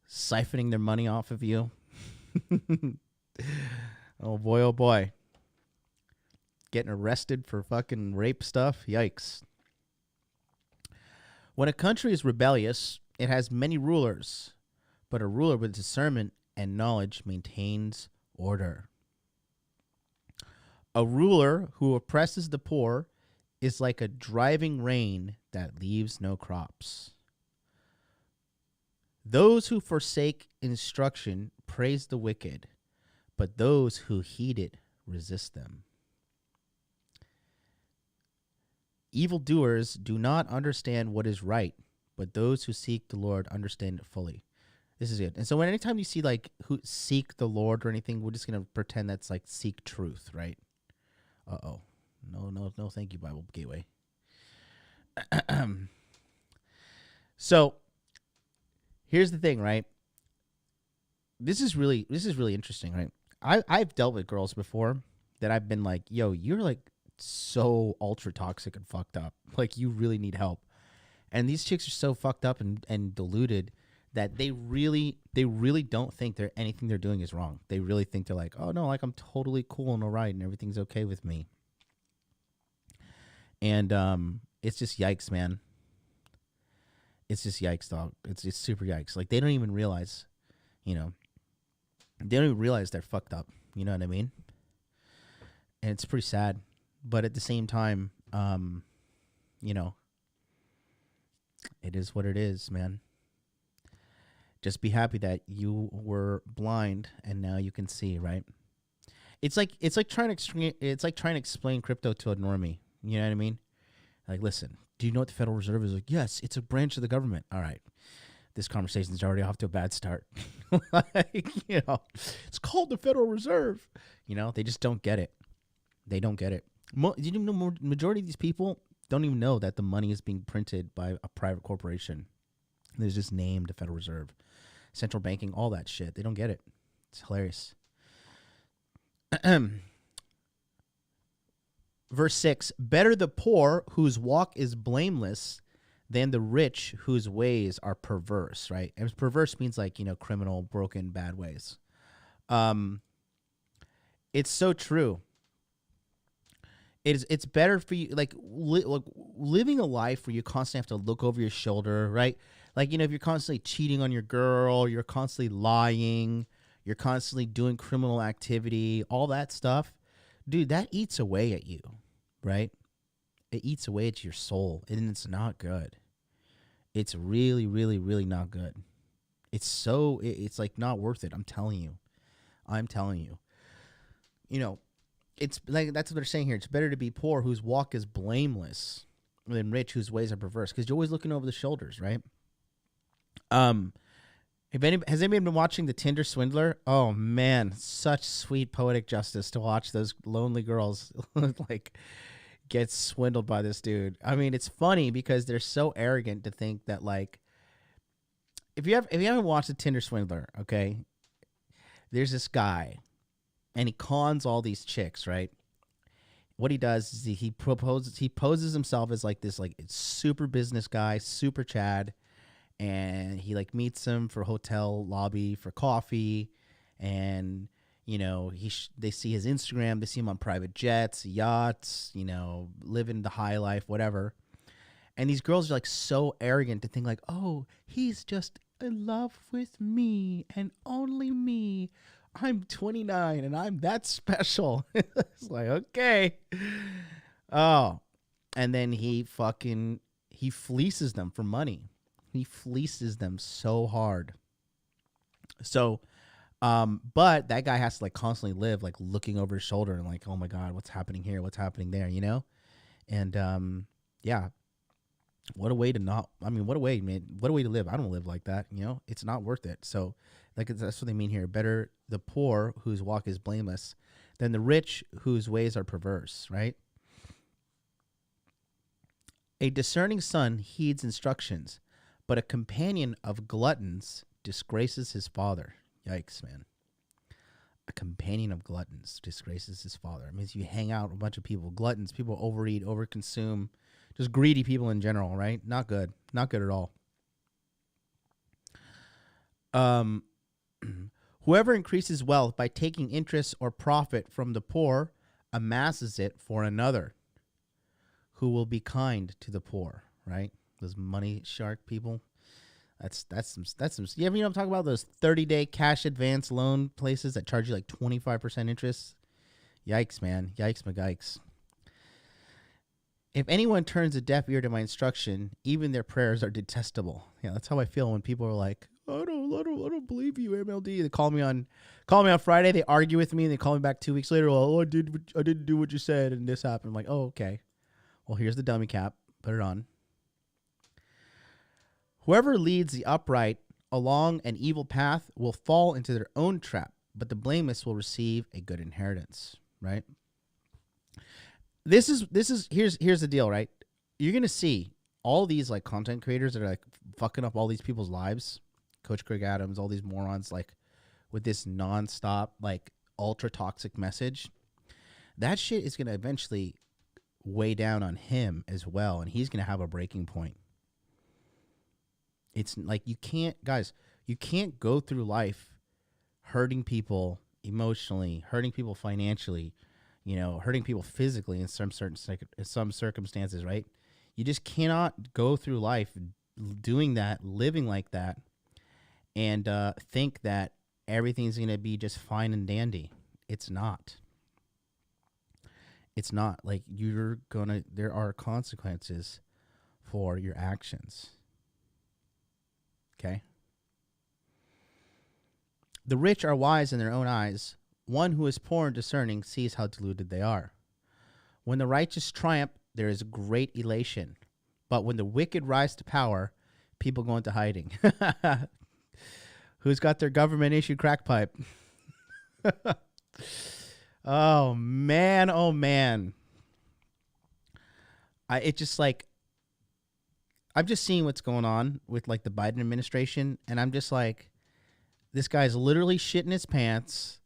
E: siphoning their money off of you. Oh boy. Getting arrested for fucking rape stuff. Yikes. When a country is rebellious, it has many rulers, but a ruler with discernment and knowledge maintains order. A ruler who oppresses the poor is like a driving rain that leaves no crops. Those who forsake instruction praise the wicked, but those who heed it resist them. Evildoers do not understand what is right, but those who seek the Lord understand it fully. This is it. And so anytime you see like who seek the Lord or anything, we're just going to pretend that's like seek truth, right? Uh-oh. No, thank you, Bible Gateway. So here's the thing, right? This is really interesting, right? I've dealt with girls before that I've been like, yo, you're like so ultra toxic and fucked up. Like you really need help. And these chicks are so fucked up and deluded that they really don't think anything they're doing is wrong. They really think they're like, oh no, like I'm totally cool and all right and everything's okay with me. And it's just yikes, man. It's just yikes, dog. It's super yikes. Like they don't even realize, they don't even realize they're fucked up. You know what I mean? And it's pretty sad. But at the same time, it is what it is, man. Just be happy that you were blind and now you can see, right? It's like trying to explain crypto to a normie. You know what I mean? Like, listen, do you know what the Federal Reserve is? Like, yes, it's a branch of the government. All right. This conversation's already off to a bad start. It's called the Federal Reserve. They just don't get it. They don't get it. Did you know majority of these people don't even know that the money is being printed by a private corporation? There's just named the Federal Reserve. Central banking, all that shit. They don't get it. It's hilarious. Verse 6, better the poor whose walk is blameless than the rich whose ways are perverse, right? And perverse means like, criminal, broken, bad ways. It's so true. It's better for you, like living a life where you constantly have to look over your shoulder, right? Like, if you're constantly cheating on your girl, you're constantly lying, you're constantly doing criminal activity, all that stuff, dude, that eats away at you, right? It eats away at your soul, and it's not good. It's really, really, really not good. It's like not worth it. I'm telling you. You know, it's like that's what they're saying here. It's better to be poor whose walk is blameless than rich whose ways are perverse, because you're always looking over the shoulders, right? Has anybody been watching The Tinder Swindler? Oh man, such sweet poetic justice to watch those lonely girls like get swindled by this dude. I mean, it's funny because they're so arrogant to think that, like, if you haven't watched The Tinder Swindler, okay, there's this guy and he cons all these chicks, right? What he does is he poses himself as like this like super business guy, super Chad, and he like meets them for hotel lobby for coffee, and you know they see his Instagram, they see him on private jets, yachts, you know, living the high life, whatever. And these girls are like so arrogant to think like, oh, he's just in love with me and only me. I'm 29 and I'm that special. It's like, okay. Oh, and then he fleeces them for money. He fleeces them so hard. So, but that guy has to like constantly live like looking over his shoulder and like, oh my God, what's happening here? What's happening there? You know? And, yeah, what a way to what a way, man. What a way to live. I don't live like that. You know, it's not worth it. So like, that's what they mean here. Better the poor whose walk is blameless than the rich whose ways are perverse, right? A discerning son heeds instructions, but a companion of gluttons disgraces his father. Yikes, man. A companion of gluttons disgraces his father. It means you hang out with a bunch of people, gluttons, people overeat, overconsume, just greedy people in general, right? Not good. Not good at all. Whoever increases wealth by taking interest or profit from the poor amasses it for another who will be kind to the poor, right? Those money shark people. That's some. You know I'm talking about? Those 30-day cash advance loan places that charge you like 25% interest. Yikes, man. Yikes, McGikes. If anyone turns a deaf ear to my instruction, even their prayers are detestable. Yeah, that's how I feel when people are like, I don't believe you, MLD. They call me on Friday. They argue with me, and they call me back 2 weeks later. Oh, I didn't do what you said, and this happened. I'm like, oh, okay. Well, here's the dummy cap. Put it on. Whoever leads the upright along an evil path will fall into their own trap, but the blameless will receive a good inheritance, right? Here's the deal, right? You're going to see all these like content creators that are like fucking up all these people's lives. Coach Greg Adams, all these morons, like with this nonstop, like ultra toxic message. That shit is going to eventually weigh down on him as well. And he's going to have a breaking point. It's like you can't go through life hurting people emotionally, hurting people financially, you know, hurting people physically in some circumstances, right? You just cannot go through life doing that, living like that, and think that everything's going to be just fine and dandy. It's not. It's not. Like, there are consequences for your actions. Okay? The rich are wise in their own eyes. One who is poor and discerning sees how deluded they are. When the righteous triumph, there is great elation. But when the wicked rise to power, people go into hiding. Who's got their government-issued crack pipe? Oh, man. Oh, man. It just like, I'm just seeing what's going on with like the Biden administration, and I'm just like, this guy's literally shitting his pants.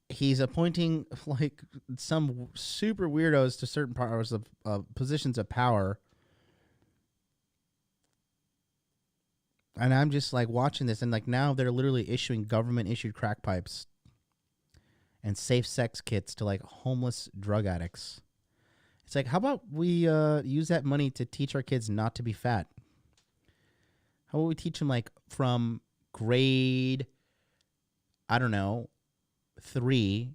E: He's appointing like some super weirdos to certain powers of positions of power. And I'm just like watching this, and like now they're literally issuing government issued crack pipes and safe sex kits to like homeless drug addicts. It's like, how about we use that money to teach our kids not to be fat? How about we teach them like from grade, I don't know, 3,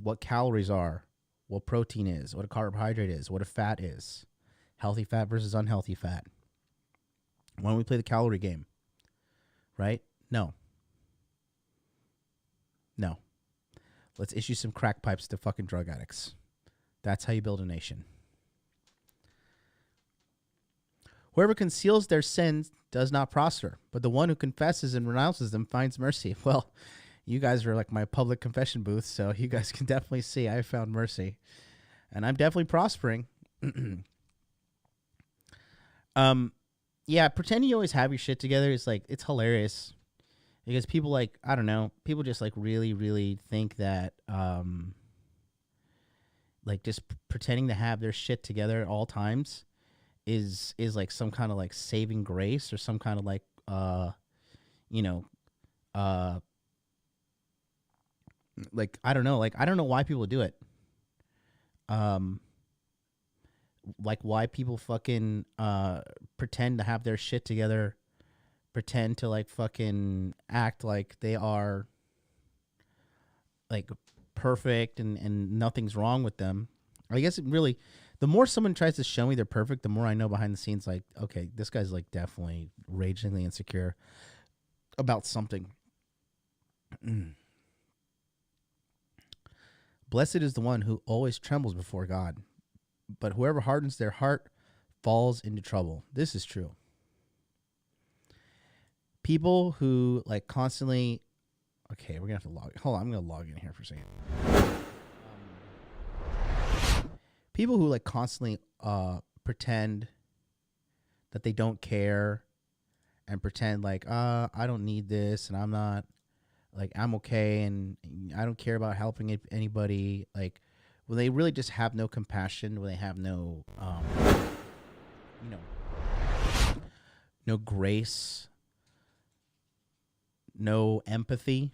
E: what calories are, what protein is, what a carbohydrate is, what a fat is, healthy fat versus unhealthy fat. Why don't we play the calorie game? right? No. Let's issue some crack pipes to fucking drug addicts. That's how you build a nation. Whoever conceals their sins does not prosper, but the one who confesses and renounces them finds mercy. Well, you guys are like my public confession booth, so you guys can definitely see I found mercy. And I'm definitely prospering. Yeah, pretending you always have your shit together is like, it's hilarious. Because people like, I don't know, people just like really, really think that like just pretending to have their shit together at all times is like some kind of like saving grace or some kind of like like I don't know why people do it. Like why people fucking pretend to have their shit together, pretend to like fucking act like they are like perfect and nothing's wrong with them. I guess it really, the more someone tries to show me they're perfect, the more I know behind the scenes, like, okay, this guy's like definitely ragingly insecure about something. Blessed is the one who always trembles before God, but whoever hardens their heart falls into trouble. This is true. People who like constantly, okay, we're gonna have to log. Hold on, I'm gonna log in here for a second. People who like constantly pretend that they don't care and pretend like I don't need this and I'm not like I'm okay and I don't care about helping anybody. Like when they really just have no compassion, when they have no no grace, no empathy.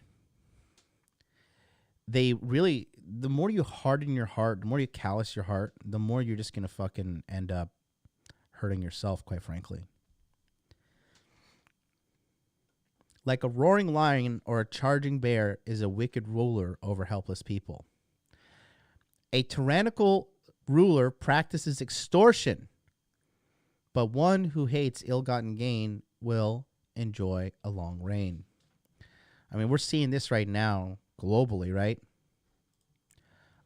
E: They really, the more you harden your heart, the more you callous your heart, the more you're just going to fucking end up hurting yourself, quite frankly. Like a roaring lion or a charging bear is a wicked ruler over helpless people. A tyrannical ruler practices extortion, but one who hates ill-gotten gain will enjoy a long reign. I mean, we're seeing this right now globally, right?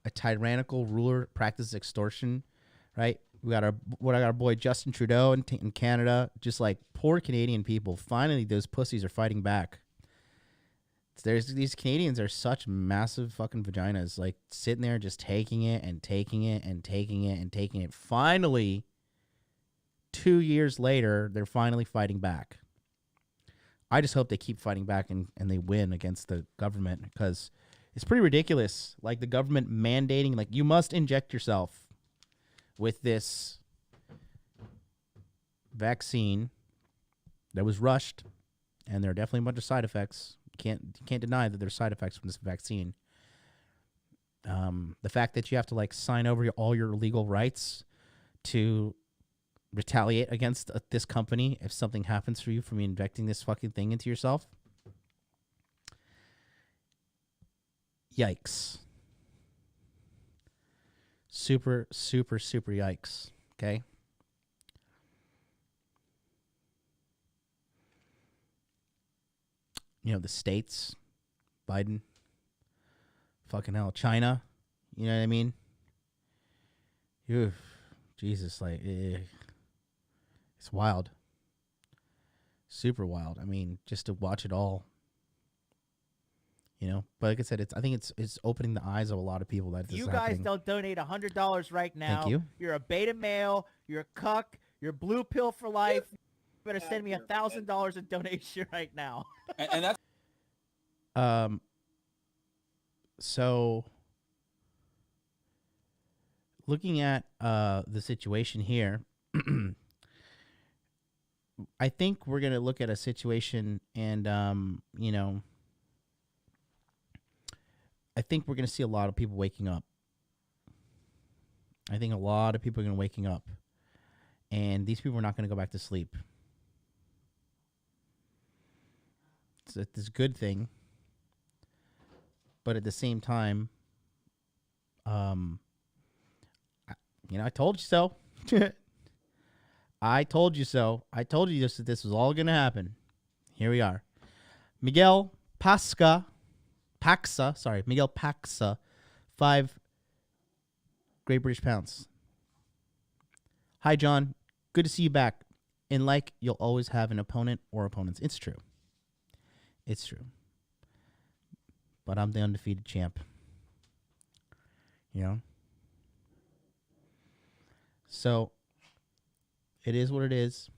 E: A tyrannical ruler practices extortion, right? I got our boy Justin Trudeau in Canada, just like poor Canadian people. Finally, those pussies are fighting back. These Canadians are such massive fucking vaginas, like sitting there just taking it and taking it and taking it and taking it. Finally, 2 years later, they're finally fighting back. I just hope they keep fighting back and they win against the government, because it's pretty ridiculous. Like the government mandating, like, you must inject yourself with this vaccine that was rushed, and there are definitely a bunch of side effects. You can't deny that there's side effects from this vaccine. The fact that you have to like sign over all your legal rights to retaliate against this company if something happens for you from injecting this fucking thing into yourself. Yikes. Super, super, super yikes. Okay. You know, the States, Biden, fucking hell, China, you know what I mean? Jesus, like, it's wild. Super wild. I mean, just to watch it all, you know. But like I said, I think it's opening the eyes of a lot of people that this
B: You
E: is
B: guys
E: happening.
B: don't donate $100 right now.
E: Thank you.
B: You're a beta male. You're a cuck. You're blue pill for life. You better send me $1,000 in donation right now.
G: And that's
E: So looking at the situation here, I think we're gonna look at a situation, and you know, I think we're gonna see a lot of people waking up. I think a lot of people are gonna waking up, and these people are not gonna go back to sleep. It's a good thing. But at the same time, you know, I told you so. I told you so. I told you this was all going to happen. Here we are. Miguel Paxa, Miguel Paxa, 5 Great British Pounds. Hi, John. Good to see you back. In like, you'll always have an opponent or opponents. It's true. It's true. But I'm the undefeated champ. You know? So, it is what it is.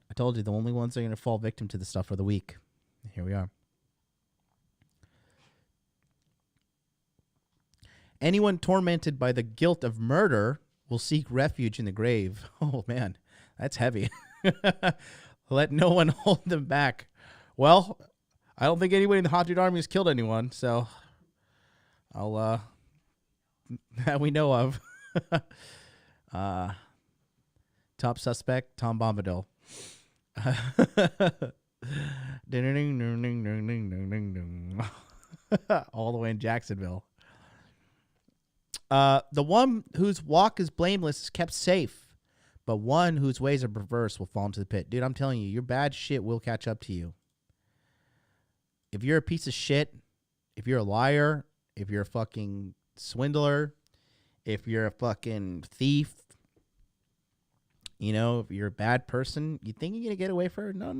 E: I told you, the only ones that are going to fall victim to the stuff are the weak. Here we are. Anyone tormented by the guilt of murder will seek refuge in the grave. Oh, man, that's heavy. Let no one hold them back. Well, I don't think anybody in the Hot Dude Army has killed anyone, so I'll, that we know of. Top suspect, Tom Bombadil. All the way in Jacksonville. The one whose walk is blameless is kept safe, but one whose ways are perverse will fall into the pit. Dude, I'm telling you, your bad shit will catch up to you. If you're a piece of shit, if you're a liar, if you're a fucking swindler, if you're a fucking thief, you know, if you're a bad person, you think you're going to get away from it? No.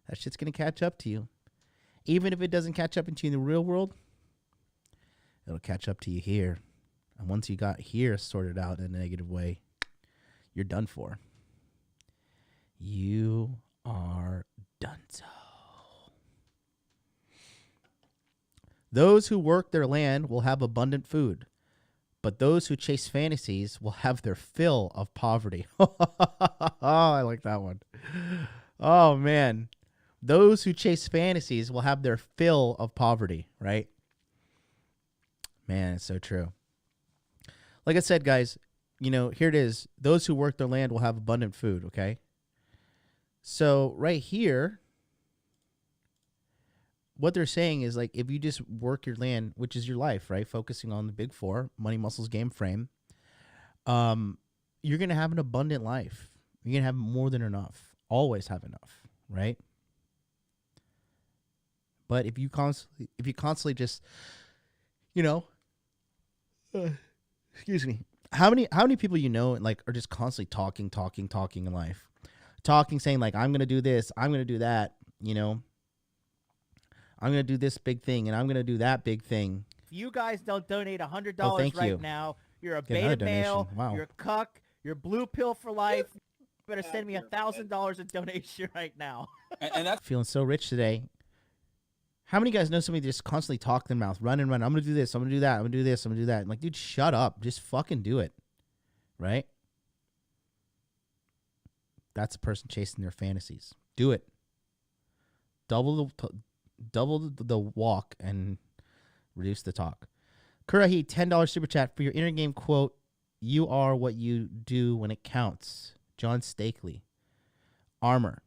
E: That shit's going to catch up to you. Even if it doesn't catch up into you in the real world, it'll catch up to you here. And once you got here sorted out in a negative way, you're done for. You are donezo. Those who work their land will have abundant food, but those who chase fantasies will have their fill of poverty. Oh, I like that one. Oh, man. Those who chase fantasies will have their fill of poverty, right? Man, it's so true. Like I said, guys, you know, here it is. Those who work their land will have abundant food, okay? So right here, what they're saying is, like, if you just work your land, which is your life, right? Focusing on the big four, money, muscles, game, frame, you're going to have an abundant life. You're going to have more than enough. Always have enough, right? But if you constantly just, you know, excuse me, how many people you know, like, are just constantly talking in life? Talking, saying, like, I'm going to do this, I'm going to do that, you know? I'm going to do this big thing, and I'm going to do that big thing.
B: If you guys don't donate $100
E: thank
B: right
E: you.
B: now, you're a
E: Get another
B: beta male,
E: donation. Wow.
B: you're a cuck, you're blue pill for life. You better send me $1,000 in donation right now.
G: And that's
E: Feeling so rich today. How many guys know somebody just constantly talk their mouth, run? I'm going to do this, I'm going to do that, I'm going to do this, I'm going to do that. I'm like, dude, shut up. Just fucking do it. Right? That's a person chasing their fantasies. Do it. Double the walk and reduce the talk. Kurahi, $10 super chat for your inner game quote. You are what you do when it counts. John Stakely. Armor.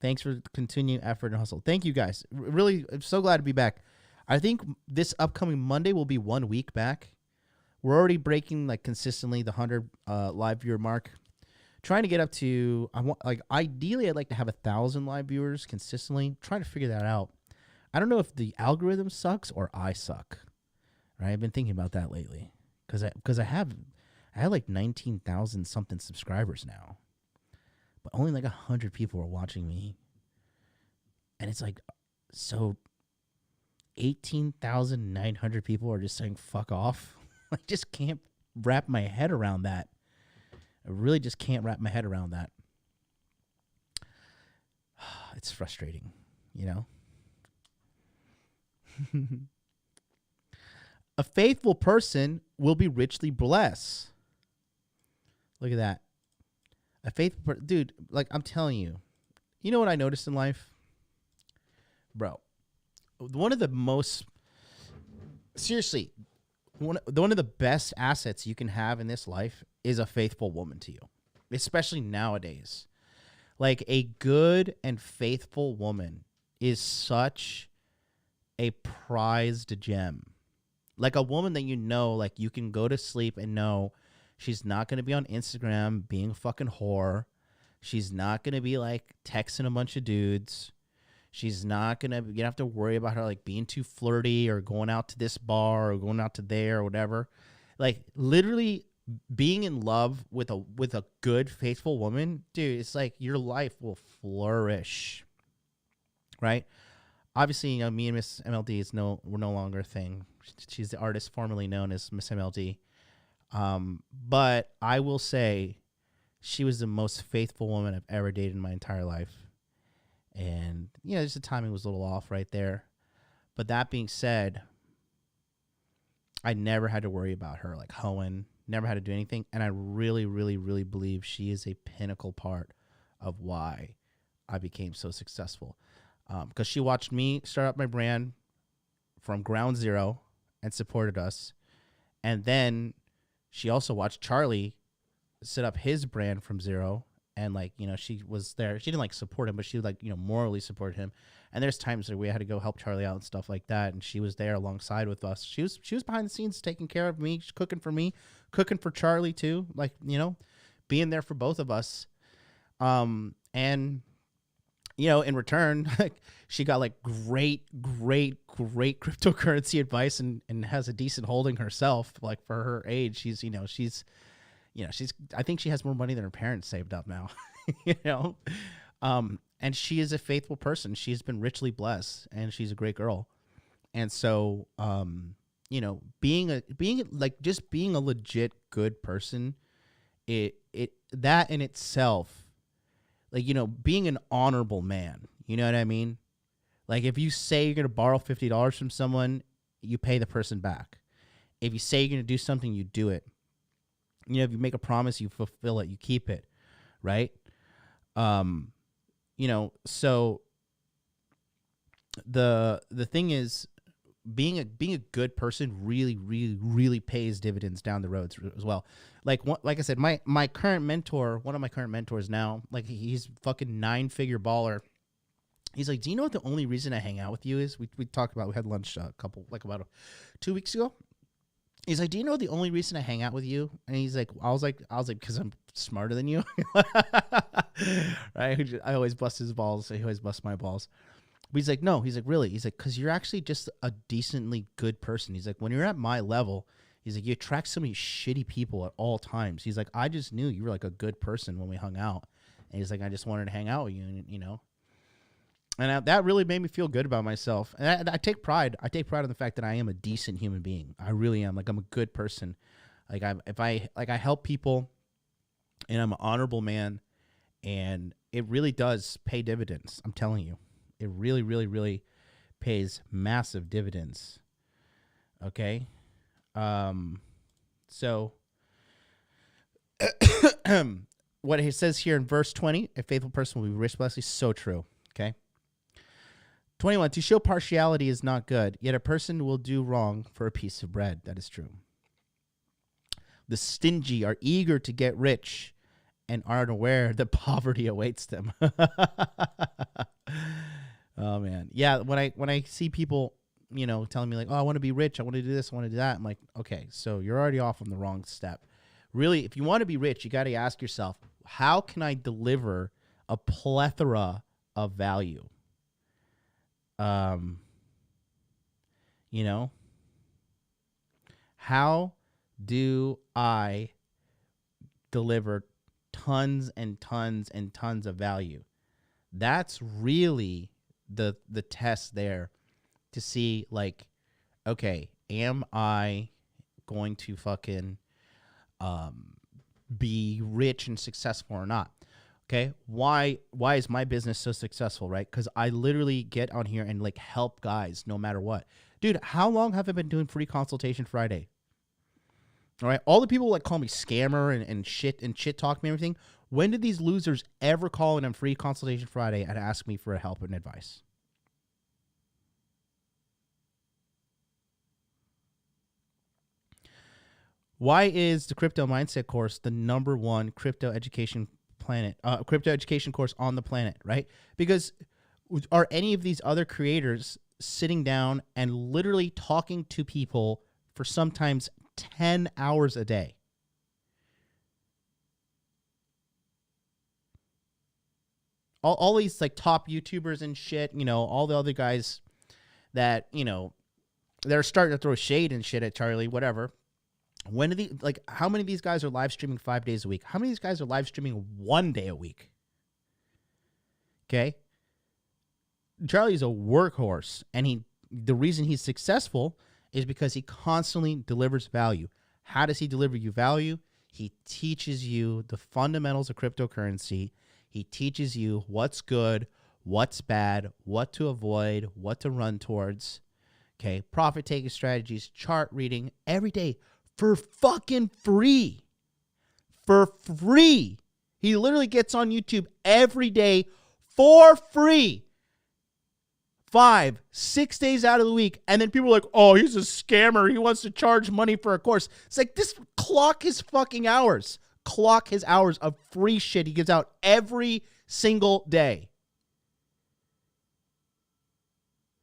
E: Thanks for the continued effort and hustle. Thank you, guys. Really, I'm so glad to be back. I think this upcoming Monday will be 1 week back. We're already breaking, like, consistently the 100 live viewer mark. Trying to get up to, ideally, I'd like to have 1,000 live viewers consistently. Trying to figure that out. I don't know if the algorithm sucks or I suck. Right? I've been thinking about that lately because I have like 19,000 something subscribers now, but only like 100 people are watching me, and it's like, so 18,900 people are just saying fuck off. I just can't wrap my head around that. I really just can't wrap my head around that. It's frustrating, you know? A faithful person will be richly blessed. Look at that. A faithful dude, like, I'm telling you. You know what I noticed in life? Bro, one of the most, seriously, one of the best assets you can have in this life is a faithful woman to you, especially nowadays. Like, a good and faithful woman is such a prized gem. Like, a woman that, you know, like, you can go to sleep and know she's not going to be on Instagram being a fucking whore. She's not going to be like texting a bunch of dudes. She's not going to, you don't have to worry about her like being too flirty or going out to this bar or going out to there or whatever. Like literally being in love with a good, faithful woman, dude, it's like your life will flourish. Right? Obviously, you know, me and Miss MLD we're no longer a thing. She's the artist formerly known as Miss MLD. But I will say she was the most faithful woman I've ever dated in my entire life. And, you know, just the timing was a little off right there. But that being said, I never had to worry about her like hoeing, never had to do anything. And I really, really, really believe she is a pinnacle part of why I became so successful. Because she watched me start up my brand from ground zero and supported us. And then she also watched Charlie set up his brand from zero. And, like, you know, she was there. She didn't, like, support him, but she, like, you know, morally supported him. And there's times that we had to go help Charlie out and stuff like that. And she was there alongside with us. She was behind the scenes taking care of me, cooking for Charlie, too. Like, you know, being there for both of us. And... you know, in return, like she got like great cryptocurrency advice and has a decent holding herself. Like for her age, she's I think she has more money than her parents saved up now, you know? And she is a faithful person. She's been richly blessed and she's a great girl. And so, you know, being a legit good person, that in itself, like, you know, being an honorable man, you know what I mean? Like, if you say you're going to borrow $50 from someone, you pay the person back. If you say you're going to do something, you do it. You know, if you make a promise, you fulfill it, you keep it, right? You know, so the thing is, being a good person really, really, really pays dividends down the road as well. Like I said, my current mentor, one of my current mentors now, like he's fucking 9-figure baller. He's like, do you know what the only reason I hang out with you is? We talked about, we had lunch about 2 weeks ago. He's like, do you know the only reason I hang out with you? And he's like, I was like, because I'm smarter than you. Right? I always bust his balls. So he always busts my balls. But he's like, no. He's like, really? He's like, because you're actually just a decently good person. He's like, when you're at my level, he's like, you attract so many shitty people at all times. He's like, I just knew you were like a good person when we hung out. And he's like, I just wanted to hang out with you, and, you know. And that really made me feel good about myself. And I take pride. I take pride in the fact that I am a decent human being. I really am. Like, I'm a good person. Like, I help people, and I'm an honorable man, and it really does pay dividends. I'm telling you. It really, really, really pays massive dividends. Okay? So, what it says here in verse 20, a faithful person will be rich, blessed, is so true. Okay? 21, to show partiality is not good, yet a person will do wrong for a piece of bread. That is true. The stingy are eager to get rich and aren't aware that poverty awaits them. Oh man. Yeah, when I see people, you know, telling me like, "Oh, I want to be rich, I want to do this, I want to do that." I'm like, "Okay, so you're already off on the wrong step." Really, if you want to be rich, you got to ask yourself, "How can I deliver a plethora of value?" You know, how do I deliver tons and tons and tons of value? That's really the test there to see, like, okay, am I going to fucking be rich and successful or not? Okay, why is my business so successful, right? Because I literally get on here and like help guys no matter what. Dude, how long have I been doing free consultation Friday? All right, all the people like call me scammer and shit talk me and everything. When did these losers ever call in on free consultation Friday and ask me for help and advice? Why is the Crypto Mindset course the #1 crypto education course on the planet, right? Because are any of these other creators sitting down and literally talking to people for sometimes 10 hours a day? all these like top YouTubers and shit, all the other guys that, they're starting to throw shade and shit at Charlie, whatever. How many of these guys are live streaming 5 days a week? How many of these guys are live streaming 1 day a week? Okay. Charlie's a workhorse, and the reason he's successful is because he constantly delivers value. How does he deliver you value? He teaches you the fundamentals of cryptocurrency. He teaches you what's good, what's bad, what to avoid, what to run towards. Okay, profit-taking strategies, chart reading, every day for fucking free. For free. He literally gets on YouTube every day for free. 5, 6 days out of the week. And then people are like, oh, he's a scammer. He wants to charge money for a course. It's like, this clock his fucking hours. Clock his hours of free shit he gives out every single day.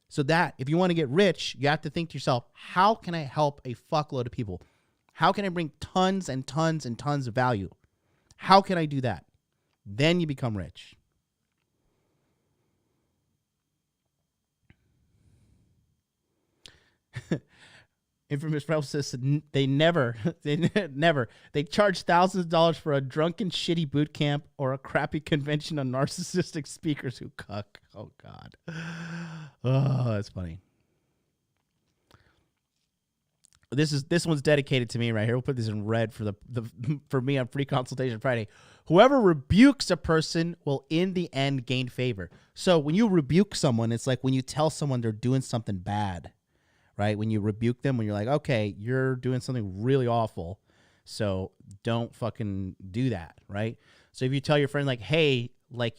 E: So that, if you want to get rich, you have to think to yourself, how can I help a fuckload of people? How can I bring tons and tons and tons of value? How can I do that? Then you become rich. Infamous Rebel says they charge thousands of dollars for a drunken, shitty boot camp or a crappy convention on narcissistic speakers who cuck. Oh, God. Oh, that's funny. This one's dedicated to me right here. We'll put this in red for me on Free Consultation Friday. Whoever rebukes a person will in the end gain favor. So when you rebuke someone, it's like when you tell someone they're doing something bad. Right? When you rebuke them, when you're like, okay, you're doing something really awful, so don't fucking do that, right? So if you tell your friend, like, hey, like,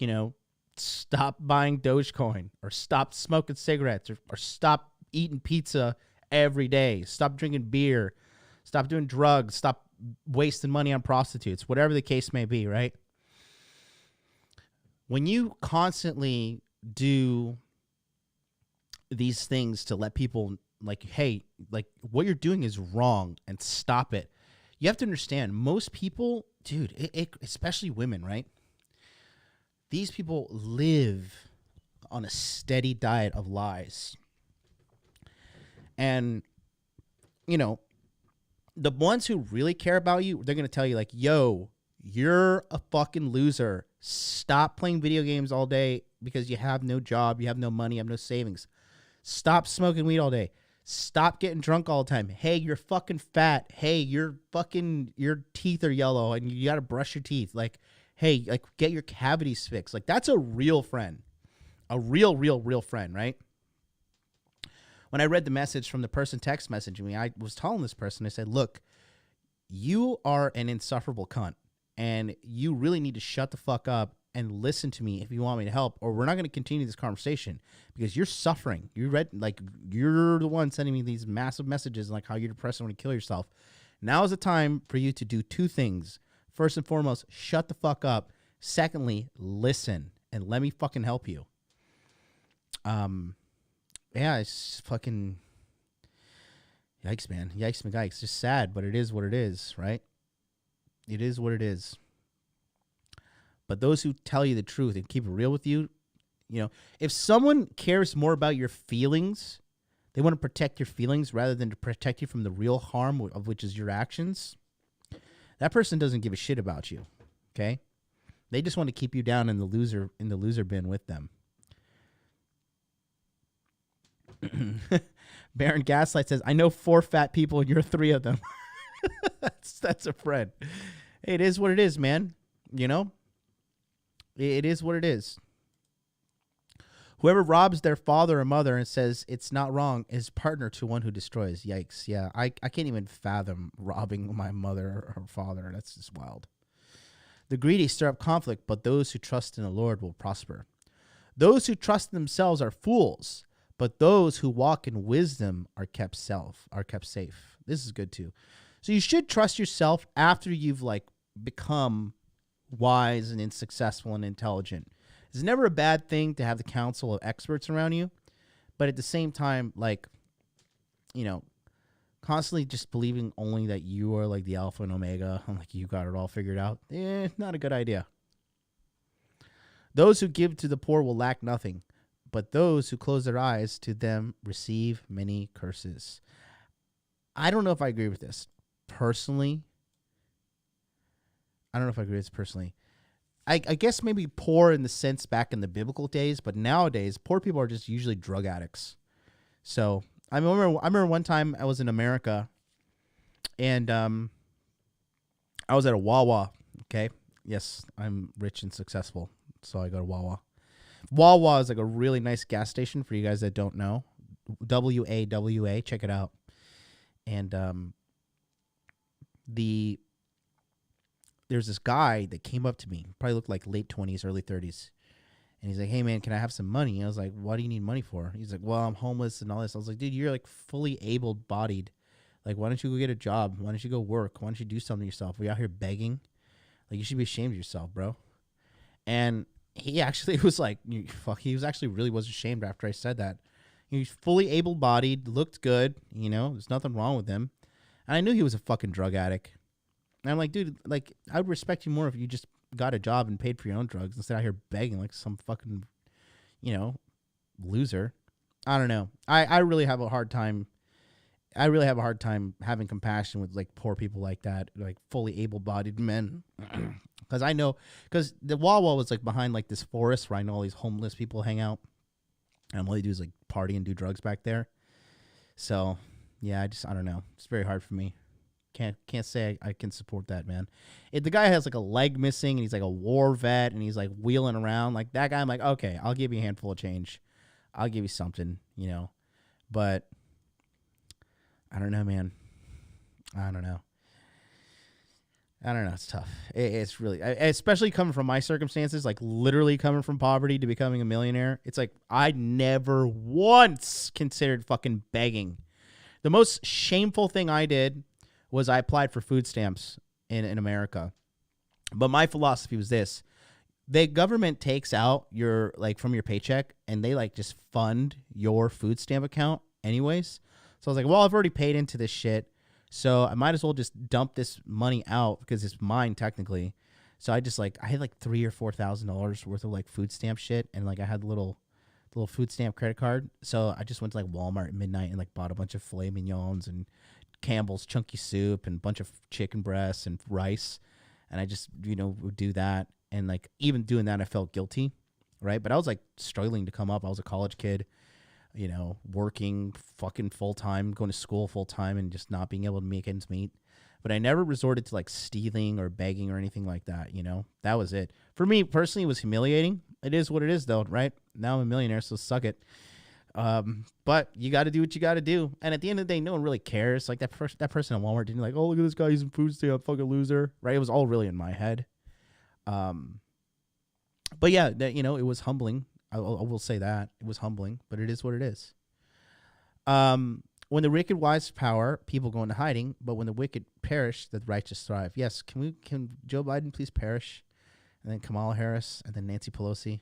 E: stop buying Dogecoin, or stop smoking cigarettes, or stop eating pizza every day, stop drinking beer, stop doing drugs, stop wasting money on prostitutes, whatever the case may be, right? When you constantly do these things to let people like, hey, like what you're doing is wrong and stop it. You have to understand, most people, dude, especially women, right? These people live on a steady diet of lies. And, the ones who really care about you, they're going to tell you like, yo, you're a fucking loser. Stop playing video games all day because you have no job, you have no money, you have no savings. Stop smoking weed all day. Stop getting drunk all the time. Hey, you're fucking fat. Hey, your teeth are yellow and you got to brush your teeth. Like, hey, like get your cavities fixed. Like that's a real friend. A real friend, right? When I read the message from the person text messaging me, I was telling this person, I said, look, you are an insufferable cunt and you really need to shut the fuck up and listen to me if you want me to help, or we're not going to continue this conversation because you're suffering. You're the one sending me these massive messages like how you're depressed and want to kill yourself. Now is the time for you to do two things. First and foremost, shut the fuck up. Secondly, listen and let me fucking help you. Yeah, it's fucking yikes, man. Yikes, McGikes. Just sad, but it is what it is, right? It is what it is. But those who tell you the truth and keep it real with you, if someone cares more about your feelings, they want to protect your feelings rather than to protect you from the real harm of which is your actions, that person doesn't give a shit about you, okay? They just want to keep you down in the loser bin with them. Baron Gaslight says, I know 4 fat people and you're 3 of them. That's a friend. Hey, it is what it is, man. It is what it is. Whoever robs their father or mother and says it's not wrong is partner to one who destroys. Yikes. Yeah, I can't even fathom robbing my mother or father. That's just wild. The greedy stir up conflict, but those who trust in the Lord will prosper. Those who trust in themselves are fools, but those who walk in wisdom are kept safe. This is good too. So you should trust yourself after you've become wise and successful and intelligent. It's never a bad thing to have the counsel of experts around you, but at the same time, constantly just believing only that you are like the alpha and omega and like you got it all figured out, not a good idea. Those who give to the poor will lack nothing, but those who close their eyes to them receive many curses. I don't know if I agree with this personally. I guess maybe poor in the sense back in the biblical days, but nowadays poor people are just usually drug addicts. So I remember one time I was in America, and I was at a Wawa. Okay, yes, I'm rich and successful, so I go to Wawa. Wawa is like a really nice gas station for you guys that don't know. WAWA, check it out. And there's this guy that came up to me, probably looked like late 20s, early 30s. And he's like, hey, man, can I have some money? And I was like, what do you need money for? He's like, well, I'm homeless and all this. I was like, dude, you're like fully able-bodied. Like, why don't you go get a job? Why don't you go work? Why don't you do something yourself? Are you out here begging? Like, you should be ashamed of yourself, bro. And he actually was like, he was actually really was ashamed after I said that. He's fully able-bodied, looked good, you know, there's nothing wrong with him. And I knew he was a fucking drug addict. And I'm like, dude, like, I would respect you more if you just got a job and paid for your own drugs instead of out here begging like some fucking, you know, loser. I don't know. I really have a hard time. I really have a hard time having compassion with like poor people like that, like fully able-bodied men. Because I know, because the Wawa was like behind like this forest where I know all these homeless people hang out. And all they do is like party and do drugs back there. So, yeah, I don't know. It's very hard for me. Can't say I can support that, man. If the guy has like a leg missing and he's like a war vet and he's like wheeling around like that guy, I'm like, okay, I'll give you a handful of change. I'll give you something, you know. But I don't know, man. I don't know. It's tough. It's really, especially coming from my circumstances, like literally coming from poverty to becoming a millionaire. It's like I never once considered fucking begging. The most shameful thing I did was I applied for food stamps in America. But my philosophy was this. The government takes out your, like, from your paycheck and they like just fund your food stamp account anyways. So I was like, well, I've already paid into this shit. So I might as well just dump this money out because it's mine technically. So I just like, I had like $3,000 or $4,000 worth of like food stamp shit. And like I had the little food stamp credit card. So I just went to like Walmart at midnight and like bought a bunch of filet mignons and Campbell's chunky soup and a bunch of chicken breasts and rice. And I just, you know, would do that. And like even doing that, I felt guilty. Right. But I was like struggling to come up. I was a college kid, you know, working fucking full time, going to school full time and just not being able to make ends meet. But I never resorted to like stealing or begging or anything like that. You know, that was it. For me personally, it was humiliating. It is what it is though. Right now I'm a millionaire, so suck it. But you got to do what you got to do. And at the end of the day, no one really cares. Like that person at Walmart didn't like, oh, look at this guy using food stamp, fucking loser. Right. It was all really in my head. But yeah, that, you know, it was humbling. I will say that it was humbling, but it is what it is. When the wicked rise to power, people go into hiding, but when the wicked perish, the righteous thrive. Yes. Can Joe Biden please perish? And then Kamala Harris and then Nancy Pelosi.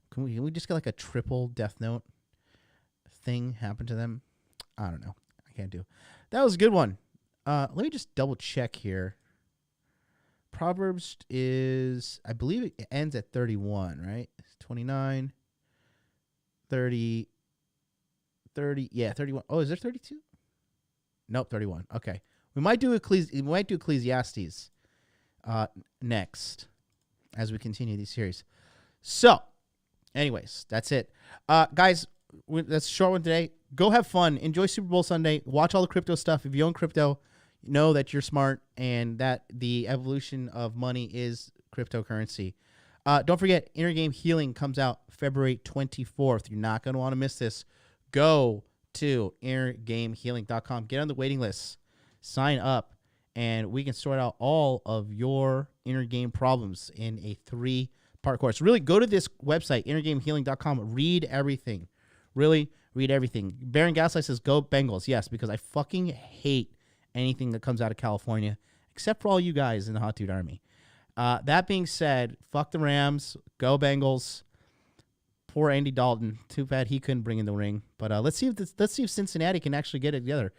E: Can we just get like a triple death note thing happen to them? I don't know. I can't do. That was a good one. Let me just double check here. Proverbs is, I believe it ends at 31, right? 29, 30, yeah, 31. Oh, is there 32? Nope, 31. Okay. We might do Ecclesiastes next as we continue these series. So, anyways, that's it. Guys, that's a short one today. Go have fun. Enjoy Super Bowl Sunday. Watch all the crypto stuff. If you own crypto, know that you're smart and that the evolution of money is cryptocurrency. Don't forget, Inner Game Healing comes out February 24th. You're not going to want to miss this. Go to innergamehealing.com. Get on the waiting list. Sign up, and we can sort out all of your inner game problems in a 3-part course. Really, go to this website, innergamehealing.com. Read everything. Really, read everything. Baron Gaslight says, go Bengals. Yes, because I fucking hate anything that comes out of California, except for all you guys in the Hot Dude Army. That being said, fuck the Rams. Go Bengals. Poor Andy Dalton. Too bad he couldn't bring in the ring. But let's see if Cincinnati can actually get it together.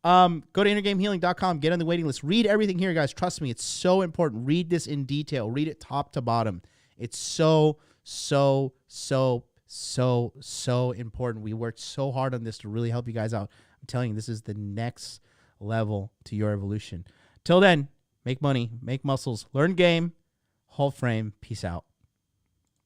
E: Go to innergamehealing.com. Get on the waiting list. Read everything here, guys. Trust me, it's so important. Read this in detail. Read it top to bottom. It's so, so important. We worked so hard on this to really help you guys out. I'm telling you, this is the next level to your evolution. Till then, make money, make muscles, learn game, whole frame. Peace out.